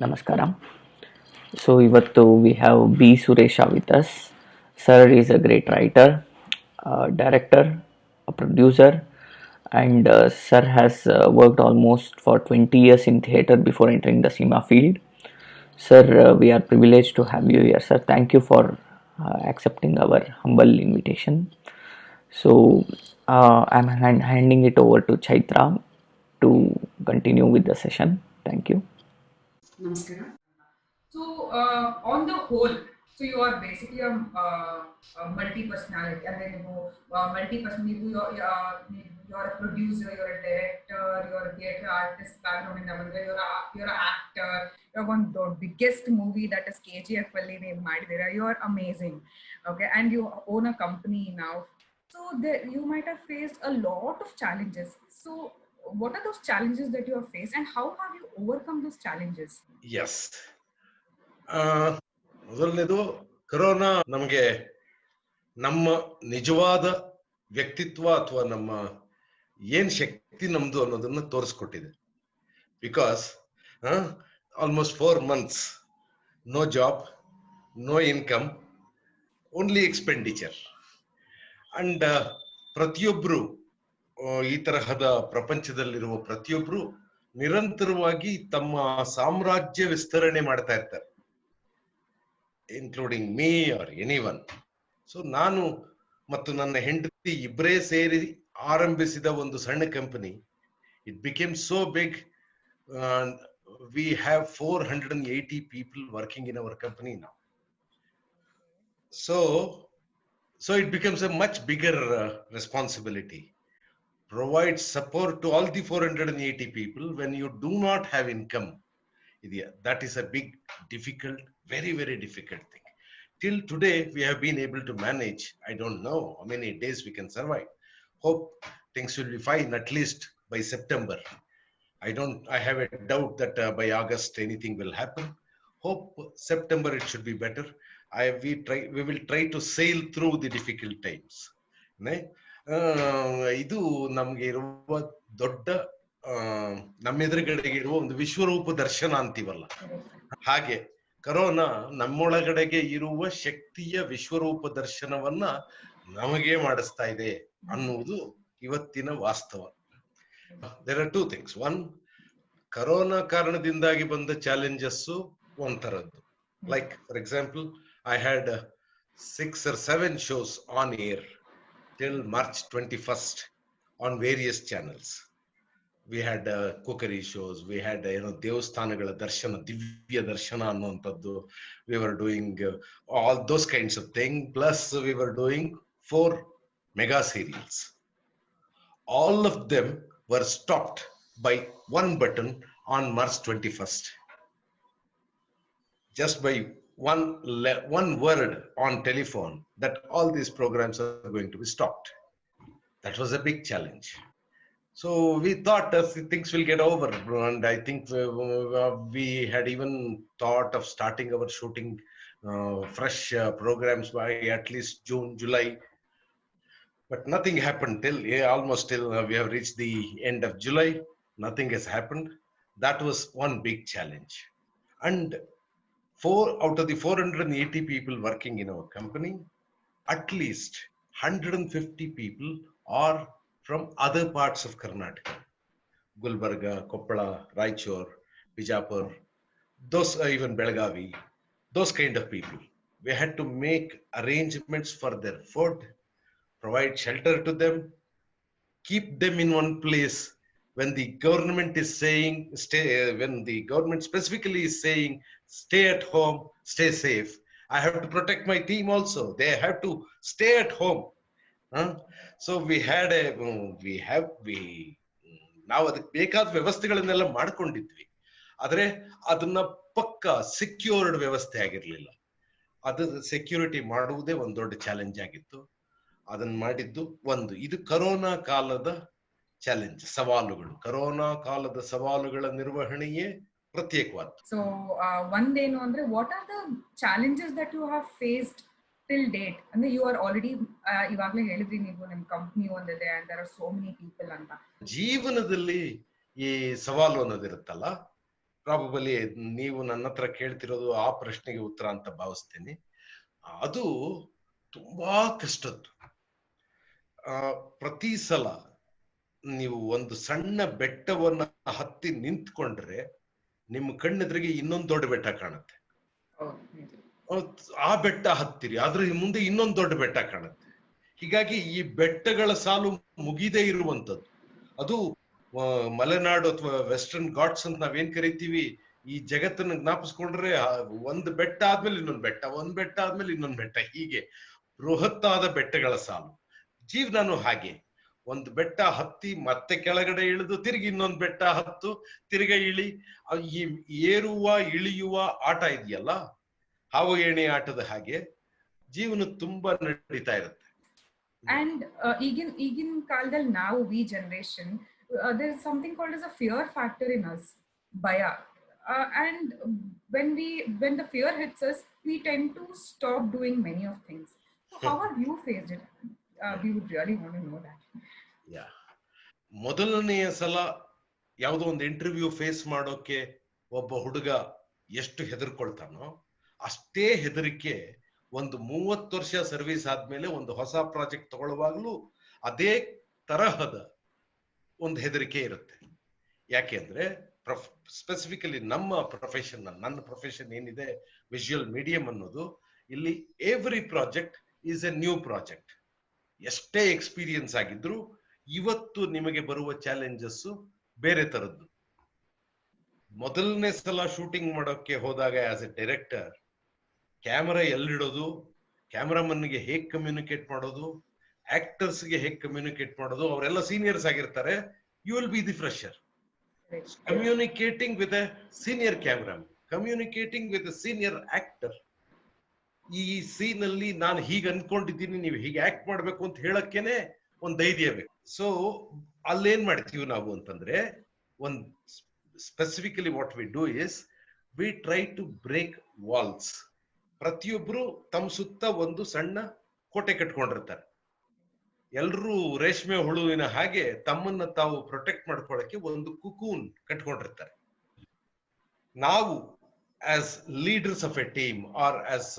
Namaskaram. So ivattu we have B. Suresha with us. Sir is a great writer, director, a producer, and Sir has worked almost for 20 years in theatre before entering the cinema field. Sir, we are privileged to have you here, sir. Thank you for accepting our humble invitation. So I'm handing it over to Chaitra to continue with the session. Thank you. Namaskara. So, on the whole, so you are basically a multi-personality, and then multi-personality. You're a producer, you're a director, you're a theatre artist background in Navandra, you're an actor. You're one of the biggest movie that is KGF ಅಲ್ಲಿ ನೀವು ಮಾಡಿದ್ದೀರಾ. You're amazing, okay, and you own a company now. So there, you might have faced a lot of challenges. So what are those challenges that you have faced, and how have you overcome those challenges? Yes ಮೊದಲನೇದು corona ನಮಗೆ ನಮ್ಮ ನಿಜವಾದ ವ್ಯಕ್ತಿತ್ವ ಅಥವಾ ನಮ್ಮ ಏನ್ ಶಕ್ತಿ ನಮ್ದು ಅನ್ನೋದನ್ನ ತೋರಿಸ್ಕೊಟ್ಟಿದೆ. Because almost 4 months no job, no income, only expenditure. And ಪ್ರತಿಯೊಬ್ರು ಈ ತರಹದ ಪ್ರಪಂಚದಲ್ಲಿರುವ ಪ್ರತಿಯೊಬ್ರು ನಿರಂತರವಾಗಿ ತಮ್ಮ ಸಾಮ್ರಾಜ್ಯ ವಿಸ್ತರಣೆ ಮಾಡ್ತಾ ಇರ್ತಾರೆ, including me or anyone. So ನಾನು ಮತ್ತು ನನ್ನ ಹೆಂಡತಿ ಇಬ್ಬರೇ ಸೇರಿ ಆರಂಭಿಸಿದ ಒಂದು ಸಣ್ಣ company, it became so big. We have 480 people working in our company now. So it becomes a much bigger responsibility. Provide support to all the 480 people when you do not have income. That is a big, difficult, very, very difficult thing. Till today, we have been able to manage. I don't know how many days we can survive. Hope things will be fine at least by September. I have a doubt that by August anything will happen. Hope September it should be better. We will try to sail through the difficult times. ಇದು ನಮ್ಗೆ ಇರುವ ದೊಡ್ಡ ನಮ್ಮೆದುರುಗಡೆಗೆ ಇರುವ ಒಂದು ವಿಶ್ವರೂಪ ದರ್ಶನ ಅಂತೀವಲ್ಲ, ಹಾಗೆ corona ನಮ್ಮೊಳಗಡೆಗೆ ಇರುವ ಶಕ್ತಿಯ ವಿಶ್ವರೂಪ ದರ್ಶನವನ್ನ ನಮಗೆ ಮಾಡಿಸ್ತಾ ಇದೆ ಅನ್ನುವುದು ಇವತ್ತಿನ ವಾಸ್ತವ. There are 2 things. One, corona ಕಾರಣದಿಂದಾಗಿ ಬಂದ ಚಾಲೆಂಜಸ್ ಒಂಥರದ್ದು. Like for example, I had 6 or 7 shows on air till March 21st on various channels. We had cookery shows, we had ದೇವಸ್ಥಾನಗಳ ದರ್ಶನ, ದಿವ್ಯ ದರ್ಶನ ಅನ್ನುವಂಥದ್ದು. We were doing all those kinds of things. Plus we were doing 4 mega serials. All of them were stopped by one button on March 21st. Just by one word on telephone that all these programs are going to be stopped. That was a big challenge. So we thought things will get over, and I think we had even thought of starting our shooting fresh programs by at least June, July. But nothing happened till almost till we have reached the end of July. Nothing has happened. That was one big challenge. And 4 out of the 480 people working in our company, at least 150 people are from other parts of Karnataka. Gulbarga, Koppala, Raichur, Bijapur, those even Belagavi, those kind of people. We had to make arrangements for their food, provide shelter to them, keep them in one place. When the government is saying when the government specifically is saying stay at home, stay safe, I have to protect my team also. They have to stay at home. So ನಾವು ಅದಕ್ಕೆ ಬೇಕಾದ ವ್ಯವಸ್ಥೆಗಳನ್ನೆಲ್ಲ ಮಾಡ್ಕೊಂಡಿದ್ವಿ, ಆದ್ರೆ ಅದನ್ನ ಪಕ್ಕ secured ವ್ಯವಸ್ಥೆ ಆಗಿರ್ಲಿಲ್ಲ. ಅದು security ಮಾಡುವುದೇ ಒಂದು ದೊಡ್ಡ ಚಾಲೆಂಜ್ ಆಗಿತ್ತು. ಅದನ್ನ ಮಾಡಿದ್ದು ಒಂದು, ಇದು ಕರೋನಾ ಕಾಲದ ಚಾಲೆಂಜ್, ಸವಾಲುಗಳು. ಕರೋನಾ ಕಾಲದ ಸವಾಲುಗಳ ನಿರ್ವಹಣೆಯೇ ಪ್ರತ್ಯೇಕವಾದ. ಸೊ ಒಂದೇನು ಅಂದ್ರೆ, what are the challenges that you have faced till date? ಅಂದ್ರೆ ಯು ಆರ್ ಆಲ್ರೆಡಿ ಇವಾಗಲೇ ಹೇಳಿದ್ರಿ ನೀವು, ನಿಮ್ ಕಂಪ್ನಿ ಒಂದಿದೆ and there are so many people ಅಂತ. ಜೀವನದಲ್ಲಿ ಈ ಸವಾಲು ಅನ್ನೋದಿರುತ್ತಲ್ಲ, ಪ್ರಾಬಬಲಿ ನೀವು ನನ್ನ ಹತ್ರ ಕೇಳ್ತಿರೋದು ಆ ಪ್ರಶ್ನೆಗೆ ಉತ್ತರ ಅಂತ ಭಾವಿಸ್ತೇನೆ. ಅದು ತುಂಬಾ ಕಷ್ಟದ್ದು. ಪ್ರತಿ ಸಲ ನೀವು ಒಂದು ಸಣ್ಣ ಬೆಟ್ಟವನ್ನ ಹತ್ತಿ ನಿಂತ್ಕೊಂಡ್ರೆ ನಿಮ್ಮ ಕಣ್ಣೆದುರಿಗೆ ಇನ್ನೊಂದು ದೊಡ್ಡ ಬೆಟ್ಟ ಕಾಣುತ್ತೆ. ಆ ಬೆಟ್ಟ ಹತ್ತಿರಿ, ಅದ್ರ ಮುಂದೆ ಇನ್ನೊಂದು ದೊಡ್ಡ ಬೆಟ್ಟ ಕಾಣುತ್ತೆ. ಹೀಗಾಗಿ ಈ ಬೆಟ್ಟಗಳ ಸಾಲು ಮುಗಿದೇ ಇರುವಂತದ್ದು. ಅದು ಮಲೆನಾಡು ಅಥವಾ ವೆಸ್ಟರ್ನ್ ಘಾಟ್ಸ್ ಅಂತ ನಾವೇನ್ ಕರಿತೀವಿ, ಈ ಜಗತ್ತನ್ನ ಜ್ಞಾಪಿಸ್ಕೊಂಡ್ರೆ ಒಂದು ಬೆಟ್ಟ ಆದ್ಮೇಲೆ ಇನ್ನೊಂದು ಬೆಟ್ಟ, ಒಂದ್ ಬೆಟ್ಟ ಆದ್ಮೇಲೆ ಇನ್ನೊಂದು ಬೆಟ್ಟ, ಹೀಗೆ ಬೃಹತ್ತಾದ ಬೆಟ್ಟಗಳ ಸಾಲು. ಜೀವನನು ಹಾಗೆ, ಒಂದು ಬೆಟ್ಟ ಹತ್ತಿ ಮತ್ತೆ ಕೆಳಗಡೆ ಇಳಿದು ತಿರುಗಿ ಇನ್ನೊಂದು ಬೆಟ್ಟ ಹತ್ತು ತಿರ್ಗ ಇಳಿ. ಈ ಏರುವ ಇಳಿಯುವ ಆಟ ಇದೆಯಲ್ಲ, ಹಾವು ಏಣಿ ಆಟದ ಹಾಗೆ ಜೀವನ ತುಂಬಾ ನಡೀತಾ ಇರುತ್ತೆ. And ಈಗಿನ ಕಾಲದಲ್ಲಿ ನಾವು we generation, there is something called as a fear factor in us, ಭಯ. And when the fear hits us, we tend to stop doing many of things. So how have you faced it? We would really want to know that. Yeah. ಮೊದಲನೆಯ ಸಲ ಯಾವುದೋ ಒಂದು interview face ಮಾಡೋಕೆ ಒಬ್ಬ ಹುಡುಗ ಎಷ್ಟು ಹೆದರ್ಕೊಳ್ತಾನೋ ಅಷ್ಟೇ ಹೆದರಿಕೆ ಒಂದು 30 ವರ್ಷ ಸರ್ವಿಸ್ ಆದ್ಮೇಲೆ ಒಂದು ಹೊಸ ಪ್ರಾಜೆಕ್ಟ್ ತಗೊಳ್ಳುವಾಗ್ಲೂ ಅದೇ ತರಹದ ಒಂದು ಹೆದರಿಕೆ ಇರುತ್ತೆ. ಯಾಕೆಂದ್ರೆ ಸ್ಪೆಸಿಫಿಕಲಿ ನನ್ನ ಪ್ರೊಫೆಷನ್ ಏನಿದೆ, ವಿಜುವಲ್ ಮೀಡಿಯಂ ಅನ್ನೋದು, ಇಲ್ಲಿ every project is A new project. ಎಷ್ಟೇ ಎಕ್ಸ್ಪೀರಿಯನ್ಸ್ ಆಗಿದ್ರು ಇವತ್ತು ನಿಮಗೆ ಬರುವ ಚಾಲೆಂಜಸ್ ಬೇರೆ ತರದ್ದು. ಮೊದಲನೇ ಸಲ ಶೂಟಿಂಗ್ ಮಾಡೋಕೆ ಹೋದಾಗ ಆಸ್ ಎ ಡೈರೆಕ್ಟರ್, ಕ್ಯಾಮರಾ ಎಲ್ಲಿಡೋದು, ಕ್ಯಾಮರಾಮನ್ಗೆ ಹೇಗ್ ಕಮ್ಯುನಿಕೇಟ್ ಮಾಡೋದು, ಆಕ್ಟರ್ಸ್ಗೆ ಹೇಗ್ ಕಮ್ಯುನಿಕೇಟ್ ಮಾಡೋದು, ಅವರೆಲ್ಲ ಸೀನಿಯರ್ಸ್ ಆಗಿರ್ತಾರೆ. You will be the fresher. Communicating with a senior cameraman, communicating with a senior actor. ಈ ಸೀನ್ ಅಲ್ಲಿ ನಾನು ಹೀಗೆ ಅನ್ಕೊಂಡಿದ್ದೀನಿ, ನೀವು ಹೀಗೆ ಆಕ್ಟ್ ಮಾಡ್ಬೇಕು ಅಂತ ಹೇಳಕ್ಕೇನೆ ಒಂದ್ ಧೈರ್ಯ ಬೇಕು. ಸೊ ಅಲ್ಲೇನ್ ಮಾಡ್ತೀವಿ ನಾವು ಅಂತಂದ್ರೆ, ಒಂದ್ specifically what we do is we try to break walls. ಪ್ರತಿಯೊಬ್ರು ತಮ್ಮ ಸುತ್ತ ಒಂದು ಸಣ್ಣ ಕೋಟೆ ಕಟ್ಕೊಂಡಿರ್ತಾರೆ. ಎಲ್ರೂ ರೇಷ್ಮೆ ಹುಳುವಿನ ಹಾಗೆ ತಮ್ಮನ್ನ ತಾವು ಪ್ರೊಟೆಕ್ಟ್ ಮಾಡ್ಕೊಳ್ಳಕ್ಕೆ ಒಂದು ಕುಕೂನ್ ಕಟ್ಕೊಂಡಿರ್ತಾರೆ. ನಾವು as leaders of a team or as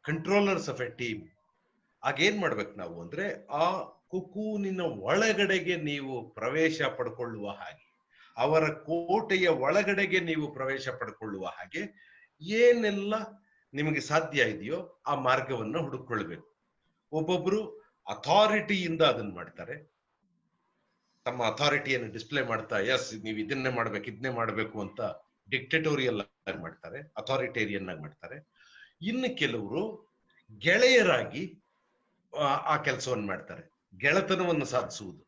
controllers of a team again ಮಾಡ್ಬೇಕು ನಾವು ಅಂದ್ರೆ, ಆ ಕುಕೂನಿನ ಒಳಗಡೆಗೆ ನೀವು ಪ್ರವೇಶ ಪಡ್ಕೊಳ್ಳುವ ಹಾಗೆ, ಅವರ ಕೋಟೆಯ ಒಳಗಡೆಗೆ ನೀವು ಪ್ರವೇಶ ಪಡ್ಕೊಳ್ಳುವ ಹಾಗೆ ಏನೆಲ್ಲ ನಿಮಗೆ ಸಾಧ್ಯ ಇದೆಯೋ ಆ ಮಾರ್ಗವನ್ನ ಹುಡುಕೊಳ್ಬೇಕು. ಒಬ್ಬೊಬ್ರು ಅಥಾರಿಟಿಯಿಂದ ಅದನ್ನ ಮಾಡ್ತಾರೆ, ತಮ್ಮ ಅಥಾರಿಟಿಯನ್ನು ಡಿಸ್ಪ್ಲೇ ಮಾಡ್ತಾ, ಎಸ್ ನೀವು ಇದನ್ನೇ ಮಾಡ್ಬೇಕು ಇದನ್ನೇ ಮಾಡ್ಬೇಕು ಅಂತ ಡಿಕ್ಟೇಟೋರಿಯಲ್ ಆಗಿ ಮಾಡ್ತಾರೆ, ಅಥಾರಿಟೇರಿಯನ್ ಆಗಿ ಮಾಡ್ತಾರೆ. ಇನ್ನು ಕೆಲವರು ಗೆಳೆಯರಾಗಿ ಆ ಕೆಲಸವನ್ನು ಮಾಡ್ತಾರೆ, ಗೆಳೆತನವನ್ನು ಸಾಧಿಸುವುದು.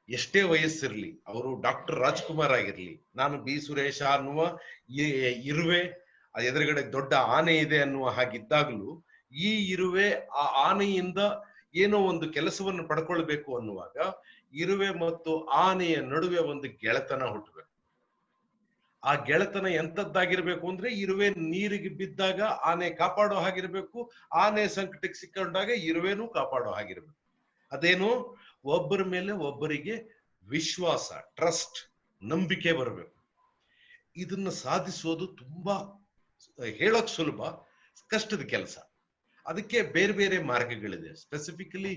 ಎಷ್ಟೇ ವಯಸ್ಸಿರ್ಲಿ, ಅವರು ಡಾಕ್ಟರ್ ರಾಜ್ಕುಮಾರ್ ಆಗಿರ್ಲಿ, ನಾನು ಬಿ ಸುರೇಶ ಅನ್ನುವ ಇರುವೆ, ಎದುರುಗಡೆ ದೊಡ್ಡ ಆನೆ ಇದೆ ಅನ್ನುವ ಹಾಗಿದ್ದಾಗಲೂ ಈ ಇರುವೆ ಆ ಆನೆಯಿಂದ ಏನೋ ಒಂದು ಕೆಲಸವನ್ನು ಪಡ್ಕೊಳ್ಬೇಕು ಅನ್ನುವಾಗ ಇರುವೆ ಮತ್ತು ಆನೆಯ ನಡುವೆ ಒಂದು ಗೆಳೆತನ ಹುಟ್ಟಬೇಕು. ಆ ಗೆಳೆತನ ಎಂತದ್ದಾಗಿರ್ಬೇಕು ಅಂದ್ರೆ, ಇರುವೆ ನೀರಿಗೆ ಬಿದ್ದಾಗ ಆನೆ ಕಾಪಾಡೋ ಹಾಗಿರ್ಬೇಕು, ಆನೆ ಸಂಕಟಕ್ಕೆ ಸಿಕ್ಕೊಂಡಾಗ ಇರುವೆನೂ ಕಾಪಾಡೋ ಹಾಗಿರ್ಬೇಕು. ಅದೇನು, ಒಬ್ಬರ ಮೇಲೆ ಒಬ್ಬರಿಗೆ ವಿಶ್ವಾಸ, ಟ್ರಸ್ಟ್, ನಂಬಿಕೆ ಬರಬೇಕು. ಇದನ್ನ ಸಾಧಿಸೋದು ತುಂಬಾ ಹೇಳೋಕ್ ಸುಲಭ, ಕಷ್ಟದ ಕೆಲಸ. ಅದಕ್ಕೆ ಬೇರೆ ಬೇರೆ ಮಾರ್ಗಗಳಿದೆ. ಸ್ಪೆಸಿಫಿಕಲಿ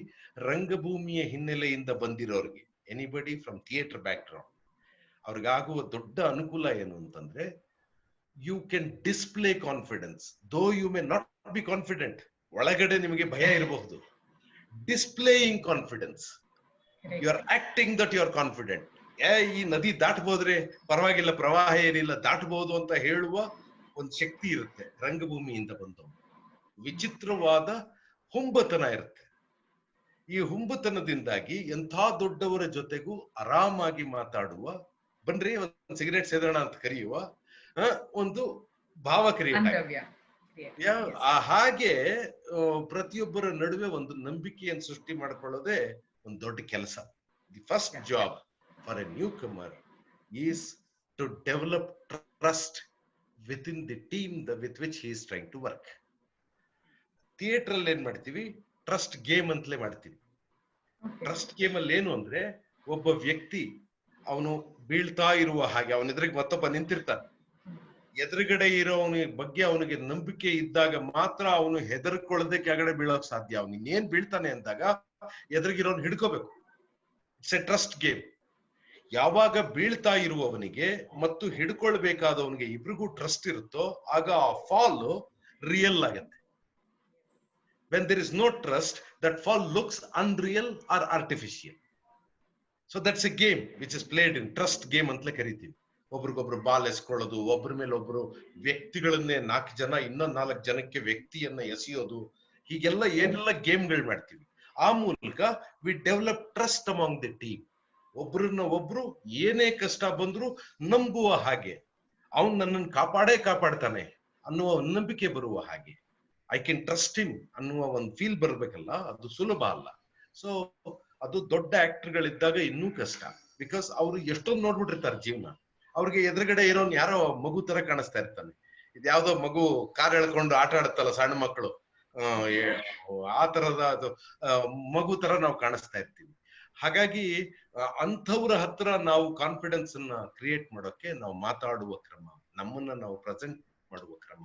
ರಂಗಭೂಮಿಯ ಹಿನ್ನೆಲೆಯಿಂದ ಬಂದಿರೋರಿಗೆ, anybody from theatre background, ಅವ್ರಿಗಾಗುವ ದೊಡ್ಡ ಅನುಕೂಲ ಏನು ಅಂತಂದ್ರೆ, you can display confidence though you may not be confident. ಒಳಗಡೆ ನಿಮಗೆ ಭಯ ಇರಬಹುದು, displaying confidence, you are acting that you are confident. ಈ ನದಿ ದಾಟಬಹುದ್ರೆ ಪರವಾಗಿಲ್ಲ, ಪ್ರವಾಹ ಏನಿಲ್ಲ, ದಾಟಬಹುದು ಅಂತ ಹೇಳುವ ಒಂದು ಶಕ್ತಿ ಇರುತ್ತೆ ರಂಗಭೂಮಿಯಿಂದ ಬಂದವು. ವಿಚಿತ್ರವಾದ ಹುಂಬತನ ಇರುತ್ತೆ. ಈ ಹುಂಬತನದಿಂದಾಗಿ ಎಂಥ ದೊಡ್ಡವರ ಜೊತೆಗೂ ಆರಾಮಾಗಿ ಮಾತಾಡುವ, ಬನ್ರಿ ಒಂದು ಸಿಗರೇಟ್ ಸೇದೋಣ ಅಂತ ಕರೆಯುವ ಒಂದು ಭಾವ ಕ್ರಿಯೇಟ್ ಹಾಗೆ ಪ್ರತಿಯೊಬ್ಬರ ನಡುವೆ ಒಂದು ನಂಬಿಕೆಯನ್ನು ಸೃಷ್ಟಿ ಮಾಡ್ಕೊಳ್ಳೋದೇ ಒಂದು ದೊಡ್ಡ ಕೆಲಸ. The first job for a newcomer is to develop trust within the team with which he is trying to work. Theatre ಅಲ್ಲಿ ಏನ್ ಮಾಡ್ತೀವಿ, ಟ್ರಸ್ಟ್ ಗೇಮ್ ಅಂತಲೇ ಮಾಡ್ತೀವಿ. ಟ್ರಸ್ಟ್ ಗೇಮ್ ಅಲ್ಲಿ ಏನು ಅಂದ್ರೆ, ಒಬ್ಬ ವ್ಯಕ್ತಿ ಅವನು ಬೀಳ್ತಾ ಇರುವ ಹಾಗೆ ಅವನ ಎದುರಿಗೆ ಮತ್ತೊಬ್ಬ ನಿಂತಿರ್ತಾನೆ, ಎದುರುಗಡೆ ಇರೋವನ ಬಗ್ಗೆ ಅವನಿಗೆ ನಂಬಿಕೆ ಇದ್ದಾಗ ಮಾತ್ರ ಅವನು ಹೆದರ್ಕೊಳ್ಳದೆ ಕೆಳಗಡೆ ಬೀಳೋಕ್ ಸಾಧ್ಯ. ಅವನು ಇನ್ನೇನ್ ಬೀಳ್ತಾನೆ ಅಂದಾಗ ಎದುರಿಗಿರೋನ್ ಹಿಡ್ಕೋಬೇಕು. It's a trust game. ಯಾವಾಗ ಬೀಳ್ತಾ ಇರುವವನಿಗೆ ಮತ್ತು ಹಿಡ್ಕೊಳ್ಬೇಕಾದವನಿಗೆ ಇಬ್ರಿಗೂ ಟ್ರಸ್ಟ್ ಇರುತ್ತೋ ಆಗ ಆ ಫಾಲ್ ರಿಯಲ್ ಆಗತ್ತೆ. when there is no trust, that fall looks unreal or artificial. So that's a game which is played in trust game ಅಂತಲೇ ಕರಿತೀವಿ. ಒಬ್ರಿಗೊಬ್ರು ಬಾಲ್ ಎಸ್ಕೊಳ್ಳೋದು, ಒಬ್ಬರ ಮೇಲೆ ಒಬ್ರು ವ್ಯಕ್ತಿಗಳನ್ನೇ 4 ಜನ ಇನ್ನೊಂದು 4 ಜನಕ್ಕೆ ವ್ಯಕ್ತಿಯನ್ನ ಎಸೆಯೋದು, ಹೀಗೆಲ್ಲ ಏನೆಲ್ಲ ಗೇಮ್ಗಳು ಮಾಡ್ತೀವಿ. ಆ ಮೂಲಕ we develop trust among the team. ಒಬ್ರನ್ನ ಒಬ್ರು ಏನೇ ಕಷ್ಟ ಬಂದ್ರು ನಂಬುವ ಹಾಗೆ, ಅವನು ನನ್ನನ್ನು ಕಾಪಾಡ್ತಾನೆ ಅನ್ನುವ ನಂಬಿಕೆ ಬರುವ ಹಾಗೆ, ಐ ಕ್ಯಾನ್ ಟ್ರಸ್ಟ್ ಹಿಮ್ ಅನ್ನುವ ಒಂದು ಫೀಲ್ ಬರ್ಬೇಕಲ್ಲ, ಅದು ಸುಲಭ ಅಲ್ಲ. ಸೊ ಅದು ದೊಡ್ಡ ಆಕ್ಟರ್ಗಳಿದ್ದಾಗ ಇನ್ನೂ ಕಷ್ಟ. ಬಿಕಾಸ್ ಅವರು ಎಷ್ಟೊಂದು ನೋಡ್ಬಿಟ್ಟಿರ್ತಾರೆ ಜೀವನ. ಅವ್ರಿಗೆ ಎದುರುಗಡೆ ಇರೋನ್ ಯಾರೋ ಮಗು ತರ ಕಾಣಿಸ್ತಾ ಇರ್ತಾನೆ. ಇದ್ಯಾವ್ದೋ ಮಗು ಕಾರ್ ಎಳ್ಕೊಂಡು ಆಟ ಆಡುತ್ತಲ್ಲ ಸಣ್ಣ ಮಕ್ಕಳು, ಆ ತರದ ಅದು ಮಗು ತರ ನಾವು ಕಾಣಿಸ್ತಾ ಇರ್ತೀವಿ. ಹಾಗಾಗಿ ಅಂಥವ್ರ ಹತ್ರ ನಾವು ಕಾನ್ಫಿಡೆನ್ಸ್ ಅನ್ನ ಕ್ರಿಯೇಟ್ ಮಾಡೋಕೆ ನಾವು ಮಾತಾಡುವ ಕ್ರಮ, ನಮ್ಮನ್ನ ನಾವು ಪ್ರೆಸೆಂಟ್ ಮಾಡುವ ಕ್ರಮ,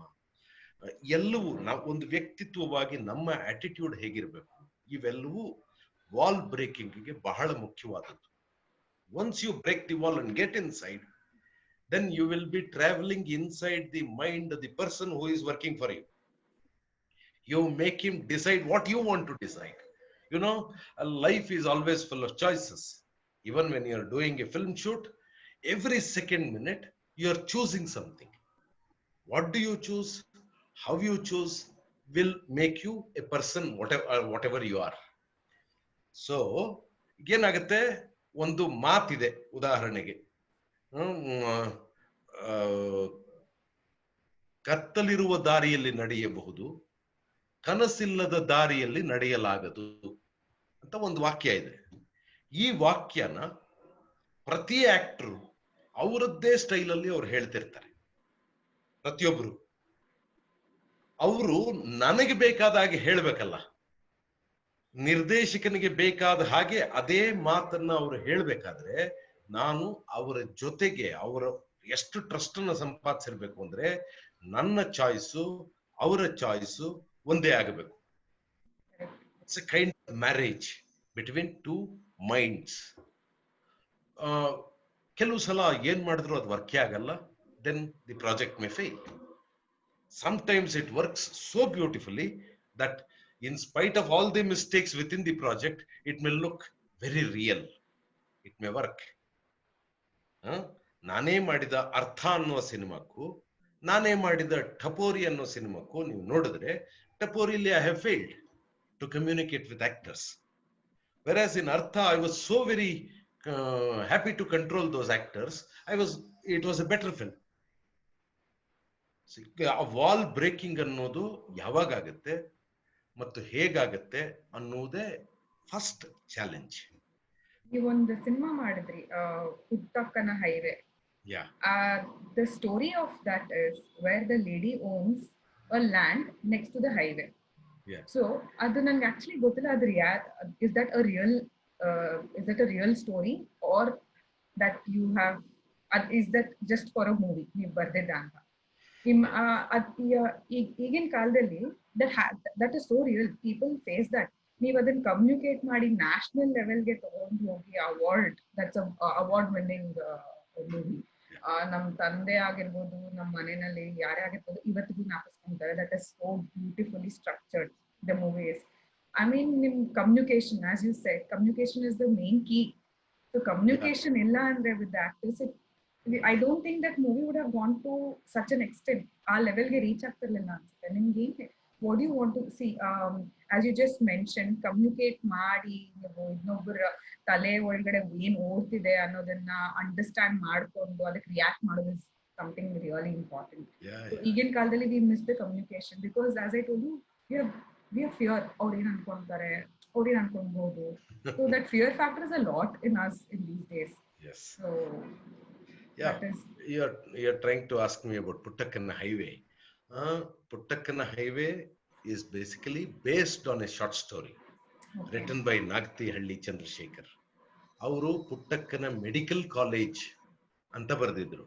ಎಲ್ಲವೂ ನಾವು ಒಂದು ವ್ಯಕ್ತಿತ್ವವಾಗಿ ನಮ್ಮ ಆಟಿಟ್ಯೂಡ್ ಹೇಗಿರ್ಬೇಕು, ಇವೆಲ್ಲವೂ ವಾಲ್ ಬ್ರೇಕಿಂಗ್ ಗೆ ಬಹಳ ಮುಖ್ಯವಾದದ್ದು. Once you break the wall and get inside, then you will be traveling inside the mind of the person who is working for you. You make him decide what you want to decide. You know, life is always full of choices. Even when you are doing a film shoot, every second minute you are choosing something. What do you choose, how you choose will make you a person whatever you are. So ಏನಾಗುತ್ತೆ, ಒಂದು ಮಾತಿದೆ ಉದಾಹರಣೆಗೆ, ಕತ್ತಲಿರುವ ದಾರಿಯಲ್ಲಿ ನಡೆಯಬಹುದು, ಕನಸಿಲ್ಲದ ದಾರಿಯಲ್ಲಿ ನಡೆಯಲಾಗದು ಅಂತ ಒಂದು ವಾಕ್ಯ ಇದೆ. ಈ ವಾಕ್ಯನ ಪ್ರತಿ ಆಕ್ಟರ್ ಅವರದ್ದೇ ಸ್ಟೈಲಲ್ಲಿ ಅವ್ರು ಹೇಳ್ತಿರ್ತಾರೆ. ಪ್ರತಿಯೊಬ್ರು ಅವರು ನನಗೆ ಬೇಕಾದ ಹಾಗೆ ಹೇಳ್ಬೇಕಲ್ಲ, ನಿರ್ದೇಶಕನಿಗೆ ಬೇಕಾದ ಹಾಗೆ ಅದೇ ಮಾತನ್ನ ಅವರು ಹೇಳ್ಬೇಕಾದ್ರೆ ನಾನು ಅವರ ಜೊತೆಗೆ ಅವರ ಎಷ್ಟು ಟ್ರಸ್ಟ್ ಅನ್ನ ಸಂಪಾದಿಸಿರ್ಬೇಕು ಅಂದ್ರೆ ನನ್ನ ಚಾಯ್ಸು ಅವರ ಚಾಯ್ಸು ಒಂದೇ ಆಗಬೇಕು. It's a kind of marriage between two minds. ಕೆಲವು ಸಲ ಏನ್ ಮಾಡಿದ್ರು ಅದು ವರ್ಕೇ ಆಗಲ್ಲ, then the project may fail. sometimes it works so beautifully that in spite of all the mistakes within the project, it may look very real, it may work. ನಾನೇ ಮಾಡಿದ ಅರ್ಥ ಅನ್ನುವ ಸಿನಿಮಾಕ್ಕೂ ನಾನೇ ಮಾಡಿದ ಟಪೋರಿ ಅನ್ನೋ ಸಿನಿಮಾಕ್ಕೂ ನೀವು ನೋಡಿದ್ರೆ, ಟಪೋರಿಲಿ I have failed to communicate with actors, whereas in Artha I was so very happy to control those actors. It was a better film. ಆ ವಾಲ್ ಬ್ರೇಕಿಂಗ್ ಅನ್ನೋದು ಯಾವಾಗ ಆಗುತ್ತೆ ಮತ್ತು ಹೇಗಾಗತ್ತೆ ಅನ್ನೋದೇ ಫಸ್ಟ್ ಚಾಲೆಂಜ್. ನೀವೊಂದು ಸಿನಿಮಾ ಮಾಡಿದ್ರಿ, ಪುಟ್ಟಕ್ಕನ highway. The story of that is where the lady owns a land next to the highway. So ಅದು ನಂಗೆ ಆಕ್ಚುಲಿ ಗೊತ್ತಿಲ್ಲ, ಅದ್ರ is that a real story or that you have, is that just for a movie ನೀವು ಬರ್ದಿದ್ದ ಅಂತ? ಈಗಿನ ಕಾಲದಲ್ಲಿ that is so real, people face that. ನೀವು ಅದನ್ನ ಕಮ್ಯುನಿಕೇಟ್ ಮಾಡಿ ನ್ಯಾಷನಲ್ ಲೆವೆಲ್ಗೆ ತಗೊಂಡು ಹೋಗಿ award, that's award winning movie. ನಮ್ ತಂದೆ ಆಗಿರ್ಬೋದು, ನಮ್ಮ ಮನೆಯಲ್ಲಿ ಯಾರೇ ಆಗಿರ್ಬೋದು, ಇವತ್ತಿಗೂ ಜ್ಞಾಪಿಸ್ಕೊಂತಾರೆ. That is so beautifully structured the movie is. I mean ನಿಮ್ communication, as you said, communication is the main key. So communication ಇಲ್ಲ ಅಂದ್ರೆ with the actors, I don't think that movie would have gone to such an extent. ಆ ಲೆವೆಲ್ಗೆ reach ಆಗ್ತಿರ್ಲಿಲ್ಲ ಅನ್ಸುತ್ತೆ. ನಿಮ್ಗೆ what do you want to see? As you just mentioned, communicate ಮಾಡಿ ನೀವು ಇನ್ನೊಬ್ಬರ ತಲೆ ಒಳಗಡೆ ಏನ್ ಓಡ್ತಿದೆ ಅನ್ನೋದನ್ನ ಅಂಡರ್ಸ್ಟ್ಯಾಂಡ್ ಮಾಡ್ಕೊಂಡು ಅದಕ್ಕೆ ರಿಯಾಕ್ಟ್ ಮಾಡೋದು is something really important. So ಈಗಿನ ಕಾಲದಲ್ಲಿ we miss the communication because as I told you, we have fear. ಅವ್ರು ಏನ್ ಅನ್ಕೊಂತಾರೆ, ಅವ್ರು ಏನ್ ಅನ್ಕೊಬಹುದು. So that fear factor is a lot in us in these days. Yes. So you're trying to ask me about Puttakkana Highway. Puttakkana Highway is basically based on a short story written by Nagtihalli Chandrasekhar. ಅವರು ಪುಟ್ಟಕ್ಕನ medical college ಅಂತ ಬರೆದಿದ್ರು.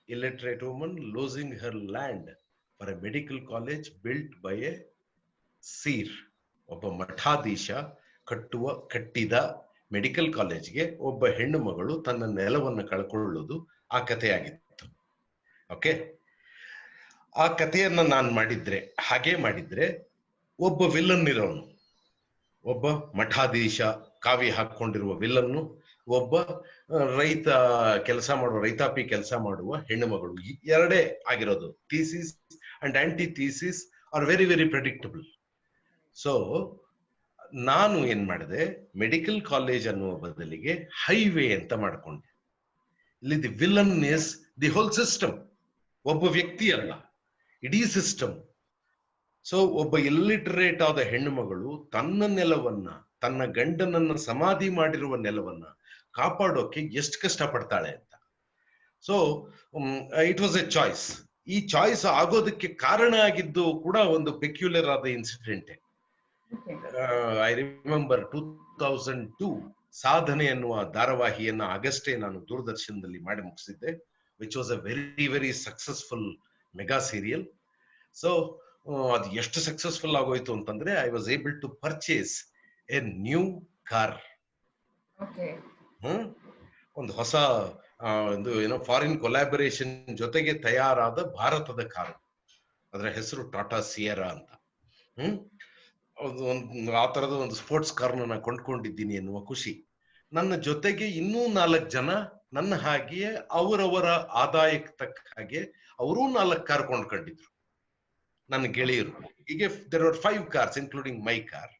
illiterate woman losing her land for a medical college built by a seer. ಒಬ್ಬ ಮಠಾಧೀಶ ಕಟ್ಟಿದ medical ಕಾಲೇಜ್ಗೆ ಒಬ್ಬ ಹೆಣ್ಣು ಮಗಳು ತನ್ನ ನೆಲವನ್ನು ಕಳ್ಕೊಳ್ಳೋದು ಆ ಕಥೆಯಾಗಿತ್ತು. ಓಕೆ, ಆ ಕಥೆಯನ್ನ ನಾನು ಹಾಗೆ ಮಾಡಿದ್ರೆ ಒಬ್ಬ ವಿಲನ್ ಇರೋನು, ಒಬ್ಬ ಮಠಾಧೀಶ ಕಾವಿ ಹಾಕೊಂಡಿರುವ ವಿಲನ್ನು, ಒಬ್ಬ ರೈತಾಪಿ ಕೆಲಸ ಮಾಡುವ ಹೆಣ್ಣು ಮಗಳು, ಎರಡೇ ಆಗಿರೋದು. Thesis and antithesis are very very predictable. So ನಾನು ಏನ್ ಮಾಡಿದೆ, ಮೆಡಿಕಲ್ ಕಾಲೇಜ್ ಅನ್ನುವ ಬದಲಿಗೆ ಹೈವೇ ಅಂತ ಮಾಡ್ಕೊಂಡೆ. ಇಲ್ಲಿ the villain is the whole system, ಒಬ್ಬ ವ್ಯಕ್ತಿ ಅಲ್ಲ, ಇಡೀ ಸಿಸ್ಟಮ್. ಸೊ ಒಬ್ಬ ಇಲ್ಲಿಟರೇಟ್ ಆದ ಹೆಣ್ಣು ಮಗಳು ತನ್ನ ನೆಲವನ್ನ, ತನ್ನ ಗಂಡನನ್ನ ಸಮಾಧಿ ಮಾಡಿರುವ ನೆಲವನ್ನ ಕಾಪಾಡೋಕೆ ಎಷ್ಟು ಕಷ್ಟಪಡ್ತಾಳೆ ಅಂತ. So it was A choice. ಈ ಚಾಯ್ಸ್ ಆಗೋದಕ್ಕೆ ಕಾರಣ ಆಗಿದ್ದು ಕೂಡ ಒಂದು ಪೆಕ್ಯುಲರ್ ಆದ ಇನ್ಸಿಡೆಂಟ್. ಐ ರಿಮೆಂಬರ್ 2002 ಸಾಧನೆ ಅನ್ನುವ ಧಾರಾವಾಹಿಯನ್ನ ಆಗಷ್ಟೇ ನಾನು ದೂರದರ್ಶನದಲ್ಲಿ ಮಾಡಿ ಮುಗಿಸಿದ್ದೆ, which was a very very successful mega serial. So ಅದು ಎಷ್ಟು ಸಕ್ಸಸ್ಫುಲ್ ಆಗೋಯ್ತು ಅಂತಂದ್ರೆ, I was able to purchase a new car. ಒಂದು ಹೊಸ ಫಾರಿನ್ ಕೊಲಾಬರೇಷನ್ ಜೊತೆಗೆ ತಯಾರಾದ ಭಾರತದ ಕಾರು, ಅದರ ಹೆಸರು ಟಾಟಾ ಸಿಯರಾ ಅಂತ. ಆ ತರದ ಒಂದು ಸ್ಪೋರ್ಟ್ಸ್ ಕಾರ್ನ ನಾನು ಕೊಂಡ್ಕೊಂಡಿದ್ದೀನಿ ಎನ್ನುವ ಖುಷಿ. ನನ್ನ ಜೊತೆಗೆ ಇನ್ನೂ 4 ಜನ ನನ್ನ ಹಾಗೆಯೇ ಅವರವರ ಆದಾಯಕ್ಕೆ ತಕ್ಕ ಹಾಗೆ ಅವರೂ 4 ಕಾರ್ ಕೊಂಡ್ಕೊಂಡಿದ್ರು, ನನ್ನ ಗೆಳೆಯರು. ಹೀಗೆ there are 5 cars including my car.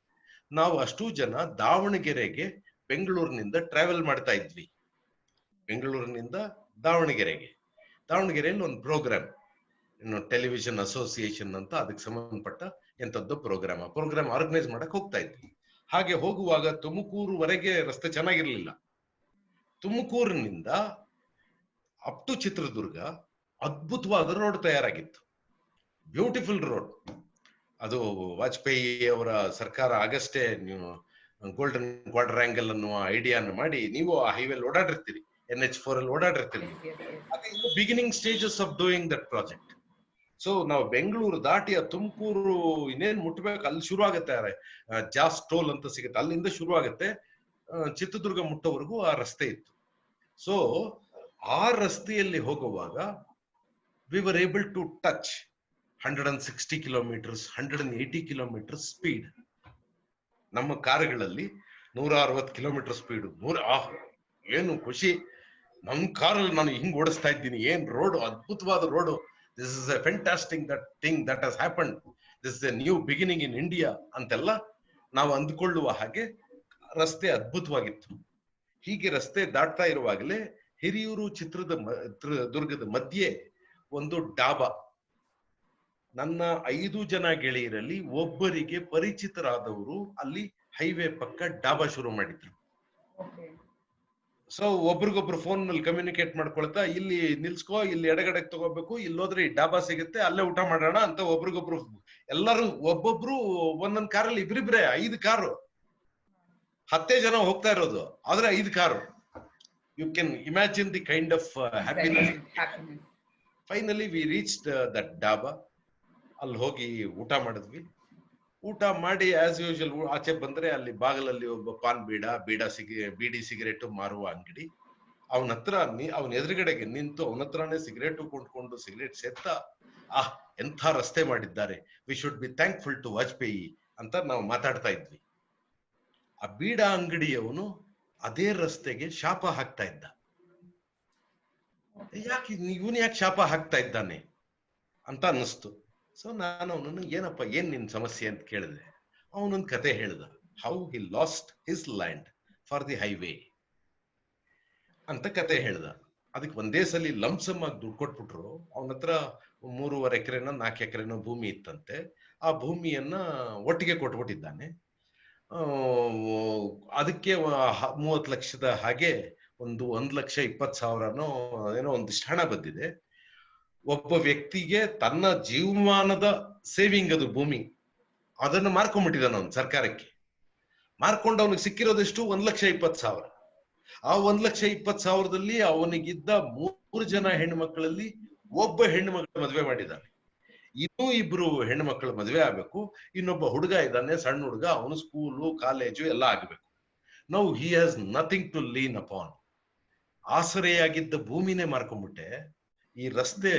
ನಾವು ಅಷ್ಟೂ ಜನ ದಾವಣಗೆರೆಗೆ ಬೆಂಗಳೂರಿನಿಂದ ಟ್ರಾವೆಲ್ ಮಾಡ್ತಾ ಇದ್ವಿ. ಬೆಂಗಳೂರಿನಿಂದ ದಾವಣಗೆರೆಯಲ್ಲಿ ಒಂದು ಪ್ರೋಗ್ರಾಮ್, ಟೆಲಿವಿಷನ್ ಅಸೋಸಿಯೇಷನ್ ಅಂತ, ಅದಕ್ಕೆ ಸಂಬಂಧಪಟ್ಟ ಎಂಥದ್ದು ಪ್ರೋಗ್ರಾಮ್ ಆರ್ಗನೈಸ್ ಮಾಡಕ್ ಹೋಗ್ತಾ ಇದ್ವಿ. ಹಾಗೆ ಹೋಗುವಾಗ ತುಮಕೂರುವರೆಗೆ ರಸ್ತೆ ಚೆನ್ನಾಗಿರ್ಲಿಲ್ಲ. ತುಮಕೂರಿನಿಂದ ಅಪ್ ಟು ಚಿತ್ರದುರ್ಗ ಅದ್ಭುತವಾದ ರೋಡ್ ತಯಾರಾಗಿತ್ತು, ಬ್ಯೂಟಿಫುಲ್ ರೋಡ್. ಅದು ವಾಜಪೇಯಿ ಅವರ ಸರ್ಕಾರ ಆಗಷ್ಟೇ ಗೋಲ್ಡನ್ ಕ್ವಾಡ್ರಾಂಗಲ್ ಅನ್ನುವ ಐಡಿಯಾನ ಮಾಡಿ ನೀವು ಆ ಹೈವೇಲಿ ಓಡಾಡಿರ್ತೀರಿ, NH4 ಅಲ್ಲಿ ಓಡಾಡಿರ್ತೀರಿ. Beginning stages of doing that project. So ನಾವು ಬೆಂಗಳೂರು ದಾಟಿ ಆ ತುಮಕೂರು ಇನ್ನೇನ್ ಮುಟ್ಬೇಕು, ಅಲ್ಲಿ ಶುರು ಆಗುತ್ತೆ ಜಾಸ್ ಟೋಲ್ ಅಂತ ಸಿಗುತ್ತೆ, ಅಲ್ಲಿಂದ ಶುರು ಆಗುತ್ತೆ. ಚಿತ್ರದುರ್ಗ ಮುಟ್ಟೋವರೆಗೂ ಆ ರಸ್ತೆ ಇತ್ತು. ಸೊ ಆ ರಸ್ತೆಯಲ್ಲಿ ಹೋಗುವಾಗ we were able to touch 160 kilometers, 180 kilometer speed. ನಮ್ಮ ಕಾರುಗಳಲ್ಲಿ 160 ಕಿಲೋಮೀಟರ್ ಸ್ಪೀಡ್. ಏನು ಖುಷಿ, ನಮ್ ಕಾರಲ್ಲಿ ನಾನು ಹಿಂಗ್ ಓಡಿಸ್ತಾ ಇದ್ದೀನಿ, ಏನ್ ರೋಡ್, ಅದ್ಭುತವಾದ road. This is A fantastic thing that has happened, this is A new beginning in India ಅಂತೆಲ್ಲ ನಾವು ಅಂದ್ಕೊಳ್ಳುವ ಹಾಗೆ ರಸ್ತೆ ಅದ್ಭುತವಾಗಿತ್ತು. ಹೀಗೆ ರಸ್ತೆ ದಾಟ್ತಾ ಇರುವಾಗಲೇ ಹಿರಿಯೂರು ಚಿತ್ರದುರ್ಗದ ಮಧ್ಯೆ ಒಂದು ಡಾಬಾ. ನನ್ನ 5 ಜನ ಗೆಳೆಯರಲ್ಲಿ ಒಬ್ಬರಿಗೆ ಪರಿಚಿತರಾದವರು ಅಲ್ಲಿ ಹೈವೇ ಪಕ್ಕ ಡಾಬಾ ಶುರು ಮಾಡಿದ್ರು. ಸೊ ಒಬ್ರಿಗೊಬ್ರು ಫೋನ್ ನಲ್ಲಿ ಕಮ್ಯುನಿಕೇಟ್ ಮಾಡ್ಕೊಳ್ತಾ, ಇಲ್ಲಿ ನಿಲ್ಸ್ಕೋ, ಇಲ್ಲಿ ಎಡಗಡೆಗೆ ತಗೋಬೇಕು, ಇಲ್ಲೋದ್ರೆ ಈ ಡಾಬಾ ಸಿಗುತ್ತೆ, ಅಲ್ಲೇ ಊಟ ಮಾಡೋಣ ಅಂತ ಒಬ್ರಿಗೊಬ್ರು ಎಲ್ಲರೂ ಒಬ್ಬೊಬ್ರು ಒಂದೊಂದ್ ಕಾರಲ್ಲಿ ಇಬ್ರಿಬ್ರೆ 5 ಕಾರು, 10 ಜನ ಹೋಗ್ತಾ ಇರೋದು, ಆದ್ರೆ 5 car. You can imagine the kind of happiness. Finally we reached that dhaba. ಅಲ್ಲಿ ಹೋಗಿ ಊಟ ಮಾಡಿದ್ವಿ. ಊಟ ಮಾಡಿ ಆಸ್ ಯೂಶುವಲ್ ಆಚೆ ಬಂದ್ರೆ ಅಲ್ಲಿ ಬಾಗಲಲ್ಲಿ ಒಬ್ಬ ಬೀಡಿ ಸಿಗರೇಟ್ ಮಾರುವ ಅಂಗಡಿ. ಅವನ ಎದುರುಗಡೆಗೆ ನಿಂತು ಅವನ ಹತ್ರನೇ ಸಿಗರೇಟು ಕೊಂಡ್ಕೊಂಡು ಸಿಗರೇಟ್ ಸೇರ್ತಾ, ಎಂಥ ರಸ್ತೆ ಮಾಡಿದ್ದಾರೆ, we should be thankful to Vajpayee ಅಂತ ನಾವು ಮಾತಾಡ್ತಾ ಇದ್ವಿ. ಆ ಬೀಡ ಅಂಗಡಿಯವನು ಅದೇ ರಸ್ತೆಗೆ ಶಾಪ ಹಾಕ್ತಾ ಇದ್ದ. ಇವನು ಯಾಕೆ ಶಾಪ ಹಾಕ್ತಾ ಇದ್ದಾನೆ ಅಂತ ಅನ್ನಿಸ್ತು. ಸೊ ನಾನು ಅವನನ್ನು ಏನಪ್ಪ, ಏನ್ ನಿನ್ ಸಮಸ್ಯೆ ಅಂತ ಕೇಳಿದೆ. ಅವನೊಂದು ಕತೆ ಹೇಳ್ದ, how he lost his land for the highway ಅಂತ ಕತೆ ಹೇಳ್ದ. ಅದಕ್ಕೆ ಒಂದೇ ಸಲ ಲಂಸಮ್ ಆಗಿ ದುಡ್ಡು ಕೊಟ್ಬಿಟ್ರು. ಅವನ ಹತ್ರ 3.5 ಎಕರೆನೋ 4 ಎಕರೆನೋ ಭೂಮಿ ಇತ್ತಂತೆ. ಆ ಭೂಮಿಯನ್ನ ಒಟ್ಟಿಗೆ ಕೊಟ್ಬಿಟ್ಟಿದ್ದಾನೆ. ಅದಕ್ಕೆ 30 ಲಕ್ಷದ ಹಾಗೆ 1,20,000 ಏನೋ ಒಂದಿಷ್ಟು ಹಣ ಬಂದಿದೆ. ಒಬ್ಬ ವ್ಯಕ್ತಿಗೆ ತನ್ನ ಜೀವಮಾನದ ಸೇವಿಂಗ್ ಅದು ಭೂಮಿ, ಅದನ್ನು ಮಾರ್ಕೊಂಡ್ಬಿಟ್ಟಿದ್ದಾನ ಅವನು ಸರ್ಕಾರಕ್ಕೆ. ಮಾರ್ಕೊಂಡು ಅವನಿಗೆ ಸಿಕ್ಕಿರೋದೆಷ್ಟು 1,20,000. ಆ 1,20,000ದಲ್ಲಿ ಅವನಿಗಿದ್ದ 3 ಜನ ಹೆಣ್ಣು ಮಕ್ಕಳಲ್ಲಿ ಒಬ್ಬ ಹೆಣ್ಣು ಮಕ್ಕಳು ಮದುವೆ ಮಾಡಿದ್ದಾನೆ. ಇನ್ನೂ 2 ಹೆಣ್ಣು ಮಕ್ಕಳು ಮದುವೆ ಆಗ್ಬೇಕು. ಇನ್ನೊಬ್ಬ ಹುಡುಗ ಇದ್ದಾನೆ, ಸಣ್ಣ ಹುಡುಗ, ಅವನು ಸ್ಕೂಲು ಕಾಲೇಜು ಎಲ್ಲ ಆಗ್ಬೇಕು. Now he has nothing to lean upon. ಆಸರೆಯಾಗಿದ್ದ ಭೂಮಿನೇ ಮಾರ್ಕೊಂಡ್ಬಿಟ್ಟೆ. ಈ ರಸ್ತೆ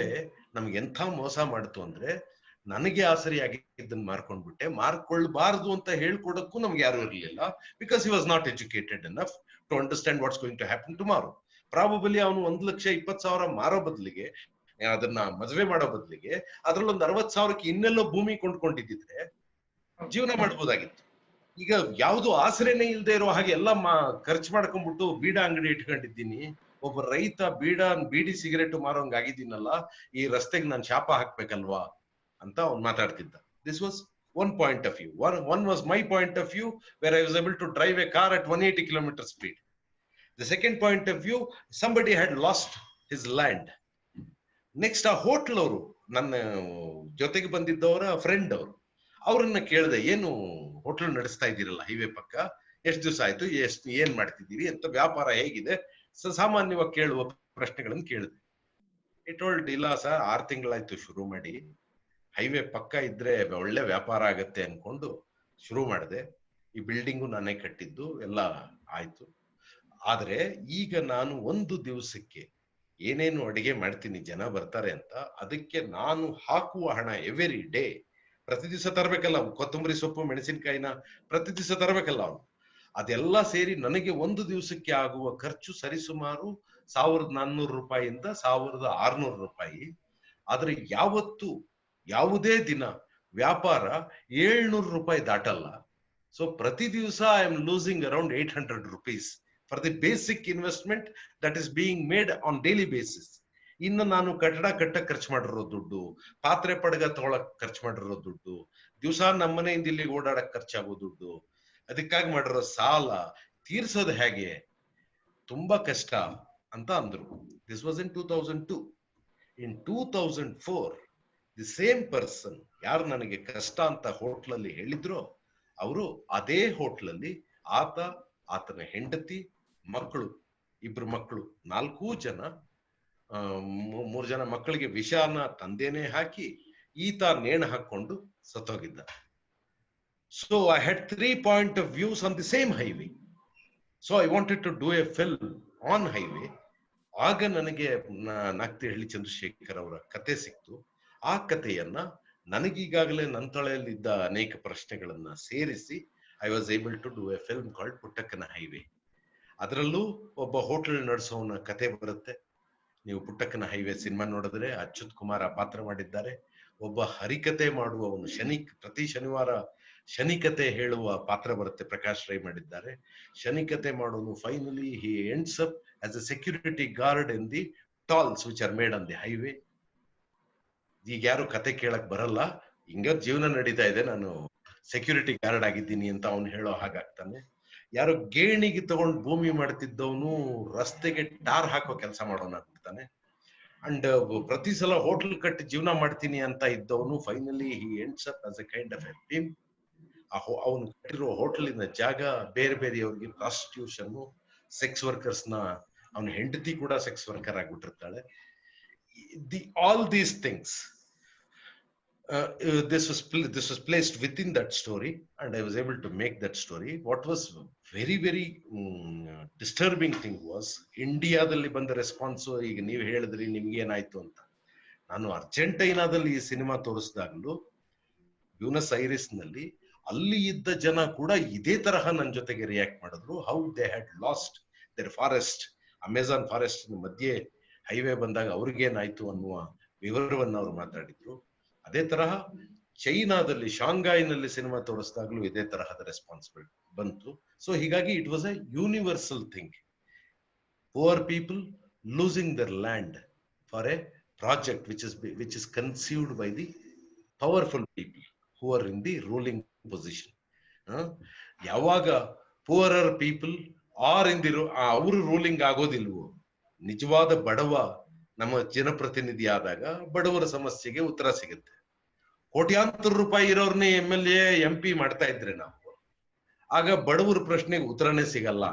ನಮ್ಗೆ ಎಂಥ ಮೋಸ ಮಾಡ್ತು ಅಂದ್ರೆ, ನನಗೆ ಆಸರೆಯಾಗಿದ್ದನ್ನು ಮಾರ್ಕೊಂಡ್ಬಿಟ್ಟೆ. ಮಾರ್ಕೊಳ್ಬಾರ್ದು ಅಂತ ಹೇಳ್ಕೊಡಕ್ಕೂ ನಮ್ಗೆ ಯಾರು ಇರಲಿಲ್ಲ. Because he was not educated enough to understand what's going to happen tomorrow. Probably ಅವನು 1,20,000 ಮಾರೋ ಬದಲಿಗೆ, ಅದನ್ನ ಮದುವೆ ಮಾಡೋ ಬದಲಿಗೆ ಅದ್ರಲ್ಲೊಂದು 60,000ಕ್ಕೆ ಇನ್ನೆಲ್ಲೋ ಭೂಮಿ ಕೊಂಡ್ಕೊಂಡಿದ್ದಿದ್ರೆ ಜೀವನ ಮಾಡ್ಬೋದಾಗಿತ್ತು. ಈಗ ಯಾವ್ದು ಆಸರೆನೇ ಇಲ್ಲದೆ ಇರೋ ಹಾಗೆ ಎಲ್ಲ ಖರ್ಚು ಮಾಡ್ಕೊಂಡ್ಬಿಟ್ಟು ಬೀಡ ಅಂಗಡಿ ಇಟ್ಕೊಂಡಿದ್ದೀನಿ, ಒಬ್ಬ ರೈತ ಬೀಡಿ ಸಿಗರೇಟ್ ಮಾರೋಂಗಾಗಿದ್ದೀನಲ್ಲ, ಈ ರಸ್ತೆಗೆ ನಾನು ಶಾಪ ಹಾಕ್ಬೇಕಲ್ವಾ ಅಂತ ಅವ್ನು ಮಾತಾಡ್ತಿದ್ದ. This was one point of view. One was my point of view, where I was able to drive a car at 180 km speed. The second point of view, somebody had lost his land. Next, ಆ hotel ಅವರು, ನನ್ನ ಜೊತೆಗೆ ಬಂದಿದ್ದವರ friend ಅವರು, ಅವ್ರನ್ನ ಕೇಳಿದೆ, ಏನು hotel ನಡೆಸ್ತಾ ಇದ್ದೀರಲ್ಲ ಹೈವೇ ಪಕ್ಕ, ಎಷ್ಟು ದಿವಸ ಆಯ್ತು, ಏನ್ ಮಾಡ್ತಿದ್ದೀರಿ ಅಂತ, ವ್ಯಾಪಾರ ಹೇಗಿದೆ, ಸಾಮಾನ್ಯವಾಗಿ ಕೇಳುವ ಪ್ರಶ್ನೆಗಳನ್ನು ಕೇಳಿದೆ. ಟೋಲ್ಡ್, ಇಲ್ಲ ಸರ್, 6 ತಿಂಗಳಾಯ್ತು ಶುರು ಮಾಡಿ, ಹೈವೇ ಪಕ್ಕ ಇದ್ರೆ ಒಳ್ಳೆ ವ್ಯಾಪಾರ ಆಗತ್ತೆ ಅನ್ಕೊಂಡು ಶುರು ಮಾಡಿದೆ. ಈ ಬಿಲ್ಡಿಂಗು ನಾನೇ ಕಟ್ಟಿದ್ದು, ಎಲ್ಲ ಆಯ್ತು. ಆದ್ರೆ ಈಗ ನಾನು ಒಂದು ದಿವಸಕ್ಕೆ ಏನೇನು ಅಡಿಗೆ ಮಾಡ್ತೀನಿ, ಜನ ಬರ್ತಾರೆ ಅಂತ, ಅದಕ್ಕೆ ನಾನು ಹಾಕುವ ಹಣ ಎವ್ರಿ ಡೇ, ಪ್ರತಿ ದಿವಸ ತರಬೇಕಲ್ಲ, ಕೊತ್ತಂಬರಿ ಸೊಪ್ಪು ಮೆಣಸಿನಕಾಯಿನ ಪ್ರತಿ ದಿವಸ ತರಬೇಕಲ್ಲ ಅವನು, ಅದೆಲ್ಲ ಸೇರಿ ನನಗೆ ಒಂದು ದಿವಸಕ್ಕೆ ಆಗುವ ಖರ್ಚು ಸರಿಸುಮಾರು 1,400 ರೂಪಾಯಿಯಿಂದ 1,600 ರೂಪಾಯಿ. ಆದ್ರೆ ಯಾವತ್ತು ಯಾವುದೇ ದಿನ ವ್ಯಾಪಾರ 700 ರೂಪಾಯಿ ದಾಟಲ್ಲ. ಸೊ ಪ್ರತಿ ದಿವಸ I am losing around 800 rupees for the basic investment that is being made on daily basis. ಇನ್ನು ನಾನು ಕಟ್ಟಡ ಕಟ್ಟಕ್ಕೆ ಖರ್ಚು ಮಾಡಿರೋ ದುಡ್ಡು, ಪಾತ್ರೆ ಪಡಗ ತಗೊಳಕ್ ಖರ್ಚು ಮಾಡಿರೋ ದುಡ್ಡು, ದಿವಸ ನಮ್ಮನೆಯಿಂದ ಇಲ್ಲಿ ಓಡಾಡಕ್ ಖರ್ಚಾಗೋ ದುಡ್ಡು, ಅದಕ್ಕಾಗಿ ಮಾಡಿರೋ ಸಾಲ ತೀರ್ಸೋದು ಹೇಗೆ, ತುಂಬಾ ಕಷ್ಟ ಅಂತ ಅಂದ್ರು. This was in 2002. In 2004 the same person, ಯಾರು ನನಗೆ ಕಷ್ಟ ಅಂತ ಹೋಟ್ಲಲ್ಲಿ ಹೇಳಿದ್ರು, ಅವರು ಅದೇ ಹೋಟ್ಲಲ್ಲಿ ಆತನ ಹೆಂಡತಿ, ಮಕ್ಕಳು, 2 ಮಕ್ಕಳು, 4 ಜನ, 3 ಜನ ಮಕ್ಕಳಿಗೆ ವಿಷಾನ ತಂದೆನೇ ಹಾಕಿ ಈತ ನೇಣು ಹಾಕೊಂಡು ಸತ್ತೋಗಿದ್ದ. So I had 3 point of views on the same highway. So I wanted to do a film on highway. ಆಗ ನನಗೆ ನಾಕ್ತಿಹಳ್ಳಿ ಚಂದ್ರಶೇಖರ್ ಅವರ ಕತೆ ಸಿಕ್ತು. ಆ ಕಥೆಯನ್ನ ನನಗೀಗಾಗಲೇ ನನ್ನ ತಲೆಯಲ್ಲಿದ್ದ ಅನೇಕ ಪ್ರಶ್ನೆಗಳನ್ನ ಸೇರಿಸಿ I was able to do a film called Puttakkana highway. ಅದರಲ್ಲೂ ಒಬ್ಬ ಹೋಟೆಲ್ ನಡೆಸೋನ ಕತೆ ಬರುತ್ತೆ. ನೀವು ಪುಟ್ಟಕ್ಕನ ಹೈವೇ ಸಿನಿಮಾ ನೋಡಿದ್ರೆ ಅಚ್ಯುತ್ ಕುಮಾರ್ ಆ ಪಾತ್ರ ಮಾಡಿದ್ದಾರೆ. ಒಬ್ಬ ಹರಿಕತೆ ಮಾಡುವವನು, ಪ್ರತಿ ಶನಿವಾರ ಶನಿಕತೆ ಹೇಳುವ ಪಾತ್ರ ಬರುತ್ತೆ, ಪ್ರಕಾಶ್ ರೈ ಮಾಡಿದ್ದಾರೆ. ಶನಿಕತೆ ಮಾಡೋನು finally he ends up as a security guard in the tolls which are made on the highway. ಈಗ ಯಾರು ಕತೆ ಕೇಳಕ್ ಬರಲ್ಲ, ಹಿಂಗ ಜೀವನ ನಡೀತಾ ಇದೆ, ನಾನು ಸೆಕ್ಯೂರಿಟಿ ಗಾರ್ಡ್ ಆಗಿದ್ದೀನಿ ಅಂತ ಅವ್ನು ಹೇಳೋ ಹಾಗಾಗ್ತಾನೆ. ಯಾರೋ ಗೇಣಿಗೆ ತಗೊಂಡು ಭೂಮಿ ಮಾಡ್ತಿದ್ದವನು ರಸ್ತೆಗೆ ಟಾರ್ ಹಾಕೋ ಕೆಲಸ ಮಾಡೋನಾಗ್ಬಿಡ್ತಾನೆ. ಅಂಡ್ ಪ್ರತಿ ಸಲ ಹೋಟೆಲ್ ಕಟ್ಟಿ ಜೀವನ ಮಾಡ್ತೀನಿ ಅಂತ ಇದ್ದವನು finally he ends up as A kind of A pimp. ಅವನು ಕಟ್ಟಿರೋ ಹೋಟೆಲಿನ ಜಾಗ ಬೇರೆ ಬೇರೆಯವ್ರಿಗೆ ಪ್ರಾಸ್ಟಿಟ್ಯೂಷನ್, ಸೆಕ್ಸ್ ವರ್ಕರ್ಸ್ ನ, ಅವನ ಹೆಂಡತಿ ಕೂಡ ಸೆಕ್ಸ್ ವರ್ಕರ್ ಆಗ್ಬಿಟ್ಟಿರ್ತಾಳೆ. All these things, this was placed within that story, and I was able to make that story. What was very disturbing thing was, ಇಂಡಿಯಾದಲ್ಲಿ ಬಂದ ರೆಸ್ಪಾನ್ಸ್. ಈಗ ನೀವು ಹೇಳಿದ್ರಿ ನಿಮ್ಗೆ ಏನಾಯ್ತು ಅಂತ. ನಾನು ಅರ್ಜೆಂಟೈನಾದಲ್ಲಿ ಈ ಸಿನಿಮಾ ತೋರಿಸಿದಾಗಲೂ, ಬ್ಯೂನಸ್ ಐರಿಸ್ ನಲ್ಲಿ ಅಲ್ಲಿ ಇದ್ದ ಜನ ಕೂಡ ಇದೇ ತರಹ ನನ್ನ ಜೊತೆಗೆ ರಿಯಾಕ್ಟ್ ಮಾಡಿದ್ರು. How they had lost their forest, Amazon forest ಮಧ್ಯೆ ಹೈವೇ ಬಂದಾಗ ಅವ್ರಿಗೇನಾಯ್ತು ಅನ್ನುವ ವಿವರವನ್ನು ಅವ್ರು ಮಾತಾಡಿದ್ರು. ಅದೇ ತರಹ ಚೈನಾದಲ್ಲಿ, ಶಾಂಘೈನಲ್ಲಿ ಸಿನಿಮಾ ತೋರಿಸಿದಾಗ್ಲೂ ಇದೇ ತರಹದ ರೆಸ್ಪಾನ್ಸ್ ಬಂತು. ಸೊ ಹೀಗಾಗಿ it was a universal thing. Poor people losing their land for a project which is conceived by the powerful people who are in the ruling position. ಯಾವಾಗ ಪುವರರ್ ಪೀಪಲ್ ಆರ್ ಇನ್ ದಿ ಅವರು ruling ಆಗೋದಿಲ್ವೋ, ನಿಜವಾದ ಬಡವ ನಮ್ಮ ಜನಪ್ರತಿನಿಧಿ ಆದಾಗ ಬಡವರ ಸಮಸ್ಯೆಗೆ ಉತ್ತರ ಸಿಗುತ್ತೆ. ಕೋಟ್ಯಾಂತರ ರೂಪಾಯಿ ಇರೋರ್ನೇ MLA MP ಮಾಡ್ತಾ ಇದ್ರೆ ನಾವು, ಆಗ ಬಡವರ ಪ್ರಶ್ನೆಗೆ ಉತ್ತರನೇ ಸಿಗಲ್ಲ.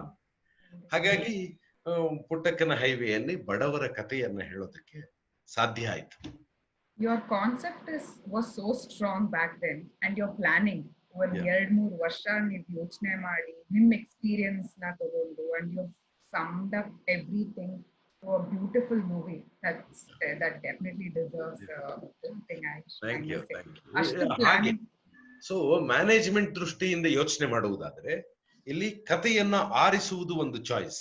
ಹಾಗಾಗಿ ಪುಟ್ಟಕ್ಕನ ಹೈವೇಯಲ್ಲಿ ಬಡವರ ಕಥೆಯನ್ನ ಹೇಳೋದಕ್ಕೆ ಸಾಧ್ಯ ಆಯ್ತು. Your concept was so strong back then, and your planning ಒಂದು Yeah. 2-3 ವರ್ಷ ನೀವು ಯೋಚನೆ ಮಾಡಿ ನಿಮ್ಮ ಎಕ್ಸ್ಪೀರಿಯನ್ಸ್ ನ ತಗೊಂಡು and you summed up everything to a beautiful movie that definitely deserves thing. Thank you. ಅಷ್ಟು ಹಾಗೆ ಪ್ಲಾನಿಂಗ್. ಸೊ ಮ್ಯಾನೇಜ್ಮೆಂಟ್ ದೃಷ್ಟಿಯಿಂದ ಯೋಚನೆ ಮಾಡುವುದಾದ್ರೆ ಇಲ್ಲಿ ಕಥೆಯನ್ನ ಆರಿಸುವುದು ಒಂದು ಚಾಯ್ಸ್,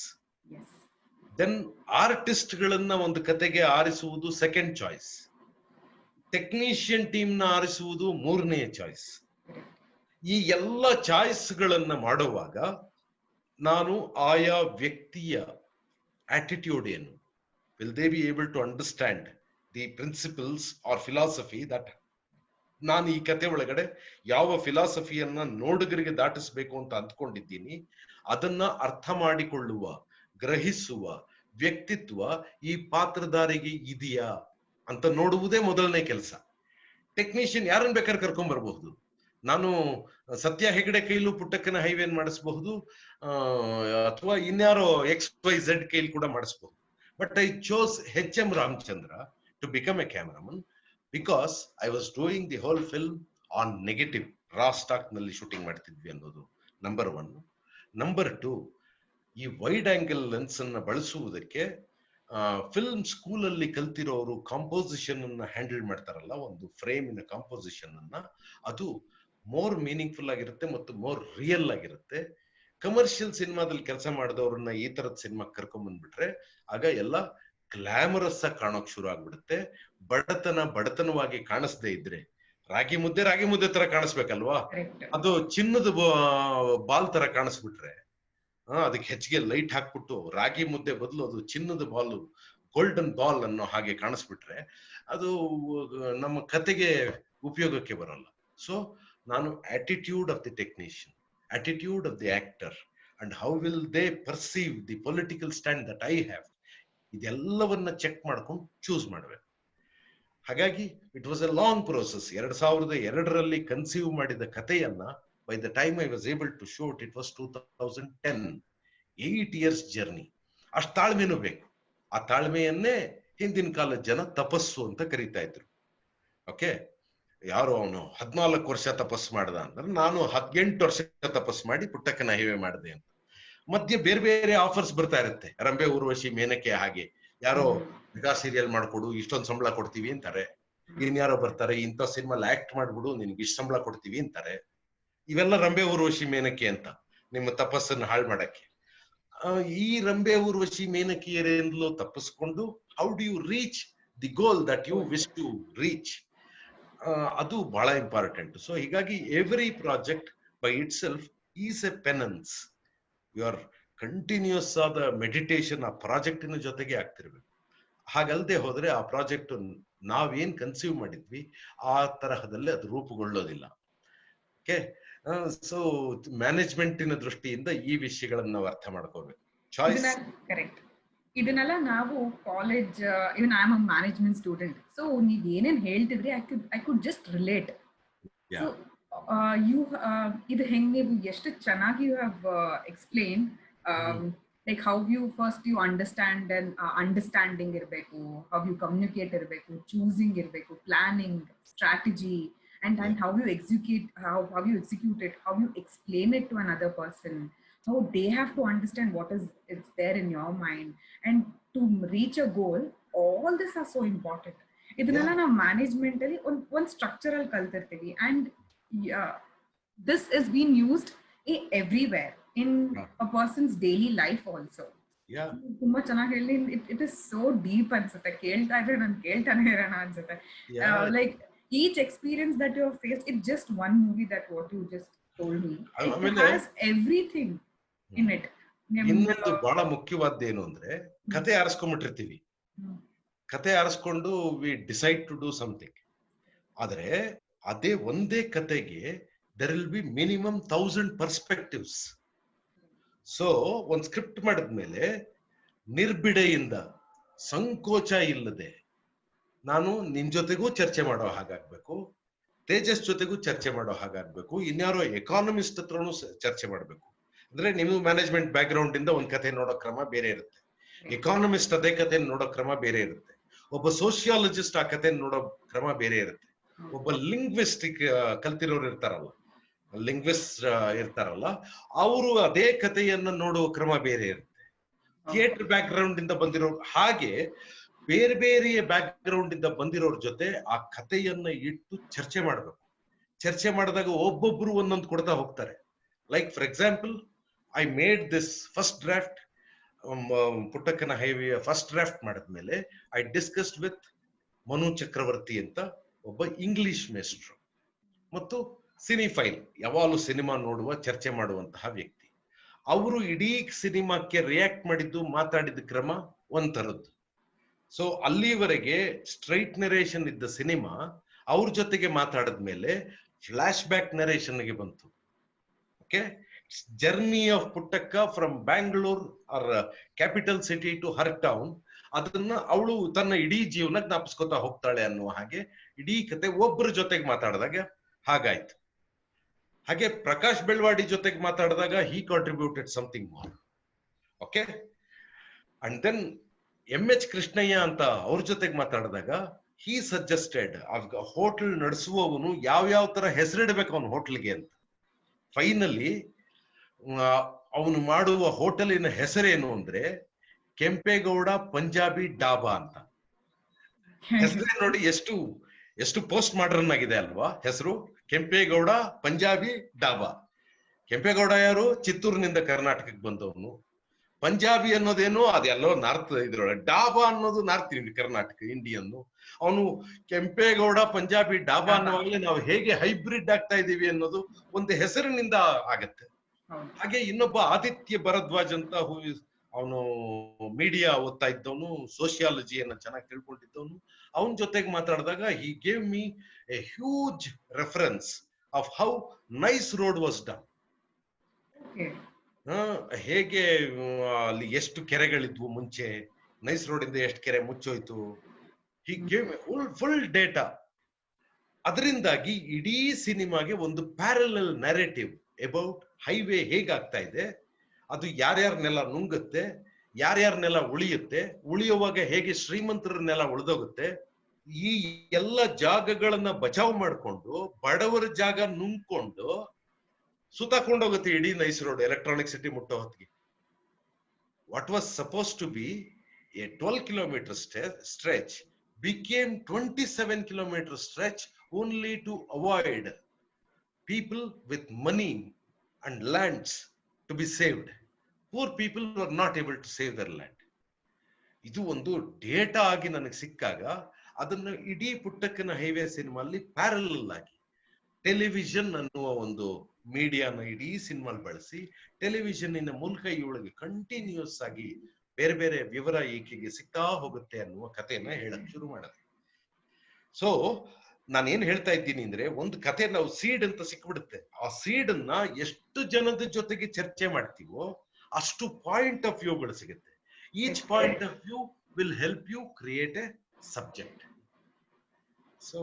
ದೆನ್ ಆರ್ಟಿಸ್ಟ್ ಗಳನ್ನ ಒಂದು ಕತೆಗೆ ಆರಿಸುವುದು ಸೆಕೆಂಡ್ ಚಾಯ್ಸ್, ಟೆಕ್ನಿಷಿಯನ್ ಟೀಮ್ ನ ಆರಿಸುವುದು ಮೂರನೇ ಚಾಯ್ಸ್. ಈ ಎಲ್ಲ ಚಾಯ್ಸ್ ಗಳನ್ನ ಮಾಡುವಾಗ ನಾನು ಆಯಾ ವ್ಯಕ್ತಿಯ ಆಟಿಟ್ಯೂಡ್ ಏನು, will they be able to understand the principles or philosophy that ನಾನು ಈ ಕತೆ ಒಳಗಡೆ ಯಾವ ಫಿಲಾಸಫಿಯನ್ನ ನೋಡುಗರಿಗೆ ದಾಟಿಸ್ಬೇಕು ಅಂತ ಅಂದ್ಕೊಂಡಿದ್ದೀನಿ, ಅದನ್ನ ಅರ್ಥ ಮಾಡಿಕೊಳ್ಳುವ ಗ್ರಹಿಸುವ ವ್ಯಕ್ತಿತ್ವ ಈ ಪಾತ್ರಧಾರಿಗೆ ಇದೆಯಾ ಅಂತ ನೋಡುವುದೇ ಮೊದಲನೇ ಕೆಲಸ. ಟೆಕ್ನಿಷಿಯನ್ ಯಾರನ್ನ ಬೇಕಾದ್ರೆ ಕರ್ಕೊಂಡ್ ಬರಬಹುದು. ನಾನು ಸತ್ಯ ಹೆಗಡೆ ಕೈಲೂ ಪುಟ್ಟಕ್ಕನ ಹೈವೇನ್ ಮಾಡಿಸಬಹುದು, ಅಥವಾ ಇನ್ಯಾರೋ XYZ ಕೈಲಿ ಕೂಡ ಮಾಡಿಸಬಹುದು. But I chose HM Ramachandra to become a cameraman because I was doing the whole film on negative raw stock ನಲ್ಲಿ ಶೂಟಿಂಗ್ ಮಾಡ್ತಿದ್ವಿ ಅನ್ನೋದು ನಂಬರ್ 1. ನಂಬರ್ 2, ಈ ವೈಡ್ ಆಂಗಲ್ ಲೆನ್ಸ್ ಅನ್ನ ಬಳಸುವುದಕ್ಕೆ ಫಿಲ್ಮ್ ಸ್ಕೂಲ್ ಅಲ್ಲಿ ಕಲ್ತಿರೋರು ಕಾಂಪೋಸಿಷನ್ ಅನ್ನ ಹ್ಯಾಂಡಲ್ ಮಾಡ್ತಾರಲ್ಲ, ಒಂದು ಫ್ರೇಮಿನ ಕಾಂಪೋಸಿಷನ್ ಅನ್ನ, ಅದು ಮೋರ್ ಮೀನಿಂಗ್ಫುಲ್ ಆಗಿರುತ್ತೆ ಮತ್ತು ಮೋರ್ ರಿಯಲ್ ಆಗಿರುತ್ತೆ. ಕಮರ್ಷಿಯಲ್ ಸಿನಿಮಾದಲ್ಲಿ ಕೆಲಸ ಮಾಡಿದವ್ರನ್ನ ಈ ತರದ ಸಿನಿಮಾ ಕರ್ಕೊಂಡ್ ಬಂದ್ಬಿಟ್ರೆ ಆಗ ಎಲ್ಲ ಗ್ಲಾಮರಸ್ ಆಗಿ ಕಾಣೋಕ್ ಶುರು ಆಗ್ಬಿಡುತ್ತೆ. ಬಡತನವಾಗಿ ಕಾಣಿಸ್ದೇ ಇದ್ರೆ ರಾಗಿ ಮುದ್ದೆ ತರ ಕಾಣಿಸ್ಬೇಕಲ್ವಾ, ಅದು ಚಿನ್ನದ ಬಾಲ್ ತರ ಕಾಣಿಸ್ಬಿಟ್ರೆ, ಅದಕ್ಕೆ ಹೆಚ್ಚಿಗೆ ಲೈಟ್ ಹಾಕ್ಬಿಟ್ಟು ರಾಗಿ ಮುದ್ದೆ ಬದಲು ಅದು ಚಿನ್ನದ ಬಾಲ್, ಗೋಲ್ಡನ್ ಬಾಲ್ ಅನ್ನೋ ಹಾಗೆ ಕಾಣಿಸ್ಬಿಟ್ರೆ ಅದು ನಮ್ಮ ಕತೆಗೆ ಉಪಯೋಗಕ್ಕೆ ಬರಲ್ಲ. ಸೊ ನಾನು attitude of the technician, attitude of the actor and how will they perceive the political stand that I have, ಇದೆಲ್ಲವನ್ನ ಚೆಕ್ ಮಾಡ್ಕೊಂಡು ಚೂಸ್ ಮಾಡ್ಬೇಕು. ಹಾಗಾಗಿ it was a long process. 2002ರಲ್ಲಿ ಕನ್ಸೀವ್ ಮಾಡಿದ ಕಥೆಯನ್ನ by the time I was able to shoot, it was 2010. 8 years journey. ಅಷ್ಟು ತಾಳ್ಮೆನೂ ಬೇಕು. ಆ ತಾಳ್ಮೆಯನ್ನೇ ಹಿಂದಿನ ಕಾಲದ ಜನ ತಪಸ್ಸು ಅಂತ ಕರೀತಾ ಇದ್ರು. ಓಕೆ, ಯಾರು ಅವನು 14 ವರ್ಷ ತಪಸ್ಸು ಮಾಡ್ದ ಅಂದ್ರೆ ನಾನು 18 ವರ್ಷ ತಪಸ್ಸು ಮಾಡಿ ಪುಟ್ಟಕ್ಕನ ಹೈವೇ ಮಾಡಿದೆ ಅಂತ. ಮಧ್ಯೆ ಬೇರೆ ಬೇರೆ ಆಫರ್ಸ್ ಬರ್ತಾ ಇರುತ್ತೆ, ರಂಬೆ ಊರ್ವಶಿ ಮೇನಕೆ ಹಾಗೆ, ಯಾರೋ ಮೆಗಾ ಸೀರಿಯಲ್ ಮಾಡ್ಕೊಡು ಇಷ್ಟೊಂದು ಸಂಬಳ ಕೊಡ್ತೀವಿ ಅಂತಾರೆ, ಇನ್ಯಾರೋ ಬರ್ತಾರೆ ಇಂಥ ಸಿನಿಮಾಲ್ ಆಕ್ಟ್ ಮಾಡ್ಬಿಡು ನಿನ್ಗೆ ಇಷ್ಟು ಸಂಬಳ ಕೊಡ್ತೀವಿ ಅಂತಾರೆ. ಇವೆಲ್ಲ ರಂಬೆ ಊರ್ವಶಿ ಮೇನಕೆ ಅಂತ, ನಿಮ್ಮ ತಪಸ್ಸನ್ನು ಹಾಳು ಮಾಡಕ್ಕೆ. ಈ ರಂಬೆ ಊರ್ವಶಿ ಮೇನಕಿಯರಿಂದಲೂ ತಪ್ಪಿಸ್ಕೊಂಡು how do you reach the goal that you wish to reach, ಅದು ಬಹಳ ಇಂಪಾರ್ಟೆಂಟ್. ಸೊ ಹೀಗಾಗಿ every project by itself is a penance. You are continuous ಆದ ಮೆಡಿಟೇಷನ್ ಆ ಪ್ರಾಜೆಕ್ಟಿನ ಜೊತೆಗೆ ಆಗ್ತಿರ್ಬೇಕು. ಹಾಗಲ್ಲದೆ ಹೋದ್ರೆ ಆ ಪ್ರಾಜೆಕ್ಟ್ ನಾವೇನ್ ಕನ್ಸೀವ್ ಮಾಡಿದ್ವಿ ಆ ತರಹದಲ್ಲಿ ಅದು ರೂಪುಗೊಳ್ಳೋದಿಲ್ಲ. ಓಕೆ, ಸೊ ಮ್ಯಾನೇಜ್ಮೆಂಟಿನ ದೃಷ್ಟಿಯಿಂದ ಈ ವಿಷಯಗಳನ್ನ ನಾವು ಅರ್ಥ ಮಾಡ್ಕೋಬೇಕು. Choice correct. ಇದನ್ನೆಲ್ಲ ನಾವು college, even I am a management student, so ನೀವ್ ಏನೇನ್ ಹೇಳ್ತಿದ್ರಿ I could just relate. So you ಇದು ಹೆಂಗ್ ನೀವು ಎಷ್ಟು ಚೆನ್ನಾಗಿ you have explain, like how you first you understand and understanding ಇರಬೇಕು, ಹೌ ಯು ಕಮ್ಯುನಿಕೇಟ್ ಇರಬೇಕು, ಚೂಸಿಂಗ್ ಇರಬೇಕು, planning, strategy, and how you execute, how you execute it, how you explain it to another person, how they have to understand what is there in your mind, and to reach a goal. All this are so important. Idnalla na management alli one structural kaltirtivi, and this is being used everywhere in a person's daily life also. ತುಂಬಾ ಚೆನ್ನಾಗಿ ಹೇಳಿ. it is so deep ಅನ್ಸುತ್ತೆ, ಕೇಳ್ತಾ ಇದ್ರೆ ನಾನು ಕೇಳ್ತಾನೆ ಇರೋಣ ಅನ್ಸುತ್ತೆ. Like each experience that you have faced, it's just one movie that what you just told me, it has everything in it. ಇನ್ನೊಂದು ಬಹಳ ಮುಖ್ಯವಾದ್ದೇನು ಅಂದ್ರೆ ಕತೆ ಆರಿಸ್ಕೊಂಡ್ಬಿಟ್ಟಿರ್ತೀವಿ, ಕತೆ ಆರಿಸ್ಕೊಂಡು we decide to do something. ಆದ್ರೆ ಅದೇ ಒಂದೇ ಕತೆಗೆ there will be minimum 1000 perspectives. So ಒಂದ್ ಸ್ಕ್ರಿಪ್ಟ್ ಮಾಡಿದ್ಮೇಲೆ ನಿರ್ಬಿಡೆಯಿಂದ ಸಂಕೋಚ ಇಲ್ಲದೆ ನಾನು ನಿನ್ ಜೊತೆಗೂ ಚರ್ಚೆ ಮಾಡೋ ಹಾಗಾಗ್ಬೇಕು, ತೇಜಸ್ ಜೊತೆಗೂ ಚರ್ಚೆ ಮಾಡೋ ಹಾಗಾಗ್ಬೇಕು, ಇನ್ಯಾರೋ ಎಕಾನಮಿಸ್ಟ್ ಹತ್ರನೂ ಚರ್ಚೆ ಮಾಡ್ಬೇಕು. ಅಂದ್ರೆ ನೀವು ಮ್ಯಾನೇಜ್ಮೆಂಟ್ ಬ್ಯಾಕ್ ಗ್ರೌಂಡ್ ಇಂದ ಒಂದ್ ಕತೆ ನೋಡೋ ಕ್ರಮ ಬೇರೆ ಇರುತ್ತೆ, ಎಕಾನಮಿಸ್ಟ್ ಅದೇ ಕಥೆಯನ್ನು ನೋಡೋ ಕ್ರಮ ಬೇರೆ ಇರುತ್ತೆ, ಒಬ್ಬ ಸೋಷಿಯಾಲಜಿಸ್ಟ್ ಆ ಕಥೆಯನ್ನು ನೋಡೋ ಕ್ರಮ ಬೇರೆ ಇರುತ್ತೆ, ಒಬ್ಬ ಲಿಂಗ್ವಿಸ್ಟಿಕ್ ಕಲ್ತಿರೋರು ಇರ್ತಾರಲ್ಲ, ಲಿಂಗ್ವಿಸ್ಟ್ ಇರ್ತಾರಲ್ಲ, ಅವರು ಅದೇ ಕಥೆಯನ್ನ ನೋಡುವ ಕ್ರಮ ಬೇರೆ ಇರುತ್ತೆ. ಥಿಯೇಟರ್ ಬ್ಯಾಕ್ ಗ್ರೌಂಡ್ ಇಂದ ಬಂದಿರೋರು ಹಾಗೆ ಬೇರೆ ಬೇರೆ ಬ್ಯಾಕ್ ಗ್ರೌಂಡ್ ಇಂದ ಬಂದಿರೋರ್ ಜೊತೆ ಆ ಕಥೆಯನ್ನ ಇಟ್ಟು ಚರ್ಚೆ ಮಾಡಬೇಕು. ಚರ್ಚೆ ಮಾಡಿದಾಗ ಒಬ್ಬೊಬ್ರು ಒಂದೊಂದು ಕೊಡ್ತಾ ಹೋಗ್ತಾರೆ. Like for example, I made this first draft, ಪುಟ್ಟಕ್ಕನ ಹೈವೇಯ ಫಸ್ಟ್ ಡ್ರಾಫ್ಟ್ ಮಾಡಿದ್ಮೇಲೆ I discussed with Manu Chakravarthy ಅಂತ ಒಬ್ಬ ಇಂಗ್ಲಿಷ್ ಮೇಸ್ಟ್ರು ಮತ್ತು ಸಿನಿಫೈಲ್, ಯಾವಾಗಲೂ ಸಿನಿಮಾ ನೋಡುವ ಚರ್ಚೆ ಮಾಡುವಂತಹ ವ್ಯಕ್ತಿ. ಅವರು ಇಡೀ ಸಿನಿಮಾಕ್ಕೆ ರಿಯಾಕ್ಟ್ ಮಾಡಿದ್ದು ಮಾತಾಡಿದ ಕ್ರಮ ಒಂಥರದ್ದು. ಸೊ ಅಲ್ಲಿವರೆಗೆ ಸ್ಟ್ರೈಟ್ ನರೇಷನ್ ಇದ್ದ ಸಿನಿಮಾ ಅವ್ರ ಜೊತೆಗೆ ಮಾತಾಡಿದ್ಮೇಲೆ ಫ್ಲಾಶ್ ಬ್ಯಾಕ್ ನರೇಷನ್ಗೆ ಬಂತು. Okay, journey of Puttakka from Bangalore or capital city to her town, ಅದನ್ನ ಅವಳು ತನ್ನ ಇಡೀ ಜೀವನ ಜ್ಞಾಪಿಸ್ಕೊತಾ ಹೋಗ್ತಾಳೆ ಅನ್ನುವ ಹಾಗೆ ಇಡೀ ಕತೆ ಒಬ್ಬರ ಜೊತೆಗೆ ಮಾತಾಡಿದಾಗ ಹಾಗಾಯ್ತು. ಹಾಗೆ ಪ್ರಕಾಶ್ ಬೆಳ್ವಾಡಿ ಜೊತೆಗೆ ಮಾತಾಡಿದಾಗ he contributed something more. Okay, and then M H. Krishnaiah ಅಂತ ಅವ್ರ ಜೊತೆಗೆ ಮಾತಾಡಿದಾಗ ಹಿ ಸಜೆಸ್ಟೆಡ್ ಹೋಟೆಲ್ ನಡೆಸುವವನು ಯಾವ ತರ ಹೆಸರಿಡ್ಬೇಕು ಅವನು ಹೋಟೆಲ್ಗೆ ಅಂತ. ಫೈನಲಿ ಅವನು ಮಾಡುವ ಹೋಟೆಲಿನ ಹೆಸರೇನು ಅಂದ್ರೆ ಕೆಂಪೇಗೌಡ ಪಂಜಾಬಿ ಡಾಬಾ ಅಂತ. ಹೆಸರೇ ನೋಡಿ ಎಷ್ಟು ಪೋಸ್ಟ್ ಮಾಡರ್ನ್ ಆಗಿದೆ ಅಲ್ವಾ ಹೆಸರು, ಕೆಂಪೇಗೌಡ ಪಂಜಾಬಿ ಡಾಬಾ. ಕೆಂಪೇಗೌಡ ಯಾರು? ಚಿತ್ತೂರಿನಿಂದ ಕರ್ನಾಟಕಕ್ಕೆ ಬಂದವನು. ಪಂಜಾಬಿ ಅನ್ನೋದೇನು ಅದೆಲ್ಲೋ ನಾರ್ತ್ ಇದ್ರೊಳಗೆ, ಡಾಬಾ ಅನ್ನೋದು ನಾರ್ತ್ ಕರ್ನಾಟಕ ಇಂಡಿಯನ್. ಅವನು ಕೆಂಪೇಗೌಡ ಪಂಜಾಬಿ ಡಾಬಾ ಅನ್ನೋವಾಗಲೇ ನಾವು ಹೇಗೆ ಹೈಬ್ರಿಡ್ ಆಗ್ತಾ ಇದೀವಿ ಅನ್ನೋದು ಒಂದು ಹೆಸರಿನಿಂದ ಆಗತ್ತೆ. ಹಾಗೆ ಇನ್ನೊಬ್ಬ ಆದಿತ್ಯ ಭರದ್ವಾಜ್ ಅಂತ ಅವನು ಮೀಡಿಯಾ ಓದ್ತಾ ಇದ್ದವನು, ಸೋಷಿಯಾಲಜಿಯನ್ನ ಚೆನ್ನಾಗಿ ತಿಳ್ಕೊಂಡಿದ್ದವನು. ಅವನ ಜೊತೆಗೆ ಮಾತಾಡಿದಾಗ he gave me A huge reference of how nice road was done. ಹೇಗೆ ಅಲ್ಲಿ ಎಷ್ಟು ಕೆರೆಗಳಿದ್ವು ಮುಂಚೆ, ನೈಸ್ ರೋಡ್ ಇಂದ ಎಷ್ಟು ಕೆರೆ ಮುಚ್ಚೋಯ್ತು, ಹಿ ಗೇವ್ ಫುಲ್ ಡೇಟಾ. ಅದರಿಂದಾಗಿ ಇಡೀ ಸಿನಿಮಾಗೆ ಒಂದು ಪ್ಯಾರಲಲ್ ನ್ಯಾರೇಟಿವ್ ಅಬೌಟ್ ಹೈವೇ ಹೇಗಾಗ್ತಾ ಇದೆ, ಅದು ಯಾರ್ಯಾರನ್ನೆಲ್ಲ ನುಂಗುತ್ತೆ, ಯಾರ್ಯಾರನ್ನೆಲ್ಲ ಉಳಿಯುತ್ತೆ, ಉಳಿಯುವಾಗ ಹೇಗೆ ಶ್ರೀಮಂತರನ್ನೆಲ್ಲ ಉಳಿದೋಗುತ್ತೆ, ಈ ಎಲ್ಲ ಜಾಗಗಳನ್ನ ಬಚಾವ್ ಮಾಡ್ಕೊಂಡು ಬಡವರ ಜಾಗ ನುಂಗ್ಕೊಂಡು ಸುತ್ತಾಕೊಂಡೋಗುತ್ತೆ ಇಡೀ ನೈಸ್ ರೋಡ್ ಎಲೆಕ್ಟ್ರಾನಿಕ್ ಸಿಟಿ ಮುಟ್ಟೋ ಹೊತ್ತಿಗೆ. What was supposed to be a 12 kilometer stretch became 27 kilometer stretch only to avoid people with money and lands to be saved. Poor people were not able to save their land. ಇದು ಒಂದು data ಆಗಿ ನನಗೆ ಸಿಕ್ಕಾಗ ಅದನ್ನ ಇಡೀ ಪುಟ್ಟಕ್ಕನ highway ಸಿನಿಮಾಲ್ಲಿ parallel ಆಗಿ television ಅನ್ನುವ ಒಂದು ಮೀಡಿಯಾನ ಇಡೀ ಸಿನಿಮಾಲ್ ಬಳಸಿ ಟೆಲಿವಿಷನ್ನಿನ ಮೂಲಕ ಇವಳಿಗೆ ಕಂಟಿನ್ಯೂಸ್ ಆಗಿ ಬೇರೆ ಬೇರೆ ವಿವರ ಈಕೆಗೆ ಸಿಗ್ತಾ ಹೋಗುತ್ತೆ ಅನ್ನುವ ಕಥೆಯನ್ನ ಹೇಳಕ್ ಶುರು ಮಾಡಿದೆ. ಸೊ ನಾನೇನ್ ಹೇಳ್ತಾ ಇದ್ದೀನಿ ಅಂದ್ರೆ, ಒಂದು ಕಥೆ ನಾವು ಸೀಡ್ ಅಂತ ಸಿಕ್ಬಿಡುತ್ತೆ, ಆ ಸೀಡ್ ಅನ್ನ ಎಷ್ಟು ಜನದ ಜೊತೆಗೆ ಚರ್ಚೆ ಮಾಡ್ತೀವೋ ಅಷ್ಟು ಪಾಯಿಂಟ್ ಆಫ್ ವ್ಯೂಗಳು ಸಿಗುತ್ತೆ. Each point of view will help you create a subject. So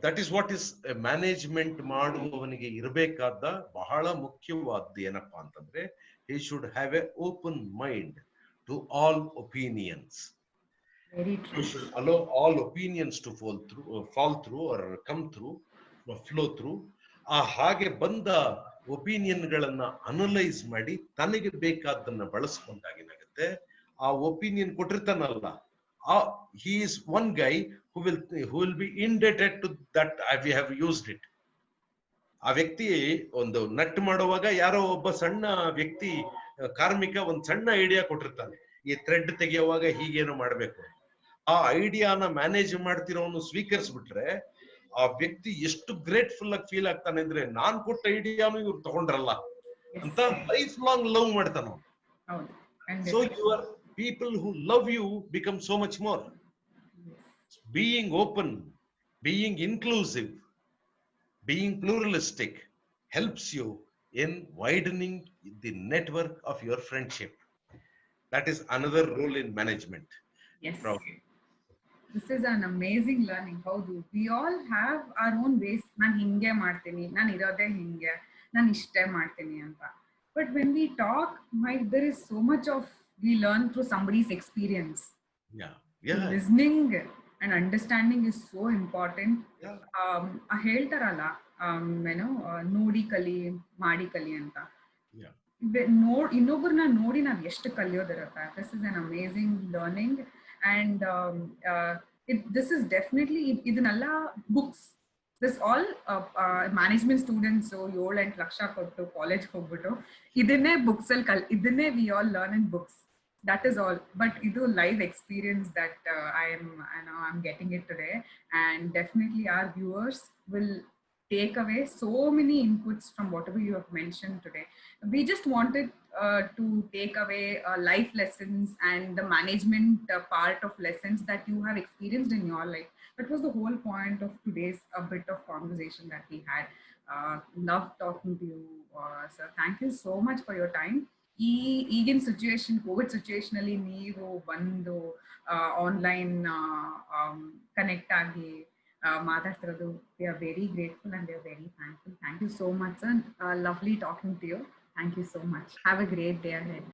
that is what is management ಮಾಡುವವನಿಗೆ ಇರಬೇಕಾದ ಬಹಳ ಮುಖ್ಯವಾದ್ದು ಏನಪ್ಪಾ ಅಂತಂದ್ರೆ, he should have a open mind to all opinions. Very true. You should allow all opinions to fall through or come through or flow through. ಆ ಹಾಗೆ ಬಂದ ಒಪಿನಿಯನ್ಗಳನ್ನ analyse ಮಾಡಿ ತನಗೆ ಬೇಕಾದನ್ನ ಬಳಸ್ಕೊಂಡಾಗ ಏನಾಗುತ್ತೆ, ಆ opinion ಕೊಟ್ಟಿರ್ತಾನಲ್ಲ, he is one guy who will be indebted to that we have used it. ಆ ವ್ಯಕ್ತಿ ಒಂದು ನಟ್ ಮಾಡುವಾಗ ಯಾರೋ ಒಬ್ಬ ಸಣ್ಣ ವ್ಯಕ್ತಿ ಕಾರ್ಮಿಕ ಒಂದ್ ಸಣ್ಣ ಐಡಿಯಾ ಕೊಟ್ಟಿರ್ತಾನೆ, ಈ ಥ್ರೆಡ್ ತೆಗೆಯುವಾಗ ಹೀಗೇನು ಮಾಡ್ಬೇಕು. ಆ ಐಡಿಯಾನ ಮ್ಯಾನೇಜ್ ಮಾಡ್ತಿರೋನು ಸ್ವೀಕರಿಸ್ಬಿಟ್ರೆ ಆ ವ್ಯಕ್ತಿ ಎಷ್ಟು ಗ್ರೇಟ್ಫುಲ್ ಆಗಿ ಫೀಲ್ ಆಗ್ತಾನೆ ಅಂದ್ರೆ, ನಾನ್ ಕೊಟ್ಟ ಐಡಿಯಾನು ಇವ್ರು ತಗೊಂಡ್ರಲ್ಲ ಅಂತ ಲೈಫ್ ಲಾಂಗ್ ಲವ್ ಮಾಡ್ತಾನ. So your people who love you become so much more. Being open, being inclusive, being pluralistic helps you in widening the network of your friendship. That is another role in management. Yes. This is an amazing learning. How do we all have our own ways? ನಾನು ಹಿಂಗೆ ಮಾಡ್ತೀನಿ, ನಾನು ಇರೋದೇ ಹಿಂಗೆ, ನಾನು ಇಷ್ಟೇ ಮಾಡ್ತೀನಿ ಅಂತ. But when we talk, there is so much of we learn through somebody's experience. Yeah. So Yeah. listening and understanding is so important. Yeah. ಹೇಳ್ತಾರಲ್ಲ ಏನೋ ನೋಡಿ ಕಲಿ ಮಾಡಿ ಕಲಿ ಅಂತ. Yeah. ಇನ್ನೊಬ್ಬರನ್ನ ನೋಡಿ ನಾವು ಎಷ್ಟು ಕಲಿಯೋದಿರುತ್ತೆ. This is an amazing learning and this is definitely ಇದನ್ನೆಲ್ಲ books this all management students 7-8 lakh ಕೊಟ್ಟು ಕಾಲೇಜ್ಗೆ ಹೋಗ್ಬಿಟ್ಟು ಇದನ್ನೇ ಬುಕ್ಸ್ ಅಲ್ಲಿ ಇದನ್ನೇ we all learn in books. That is all, but ಇದು live experience that I'm getting it today, and definitely our viewers will take away so many inputs from whatever you have mentioned today. We just wanted to take away life lessons and the management part of lessons that you have experienced in your life. That was the whole point of today's bit of conversation that we had. Love talking to you, sir. Thank you so much for your time. ಈಗಿನ situation covid situation ಅಲ್ಲಿ ನೀವು ಬಂದು online connect ಆಗಿ ಮಾತಾಡ್ತಿರೋದು we are very grateful and we are very thankful. Thank you so much sir. Lovely talking to you. Thank you so much. Have a great day ahead.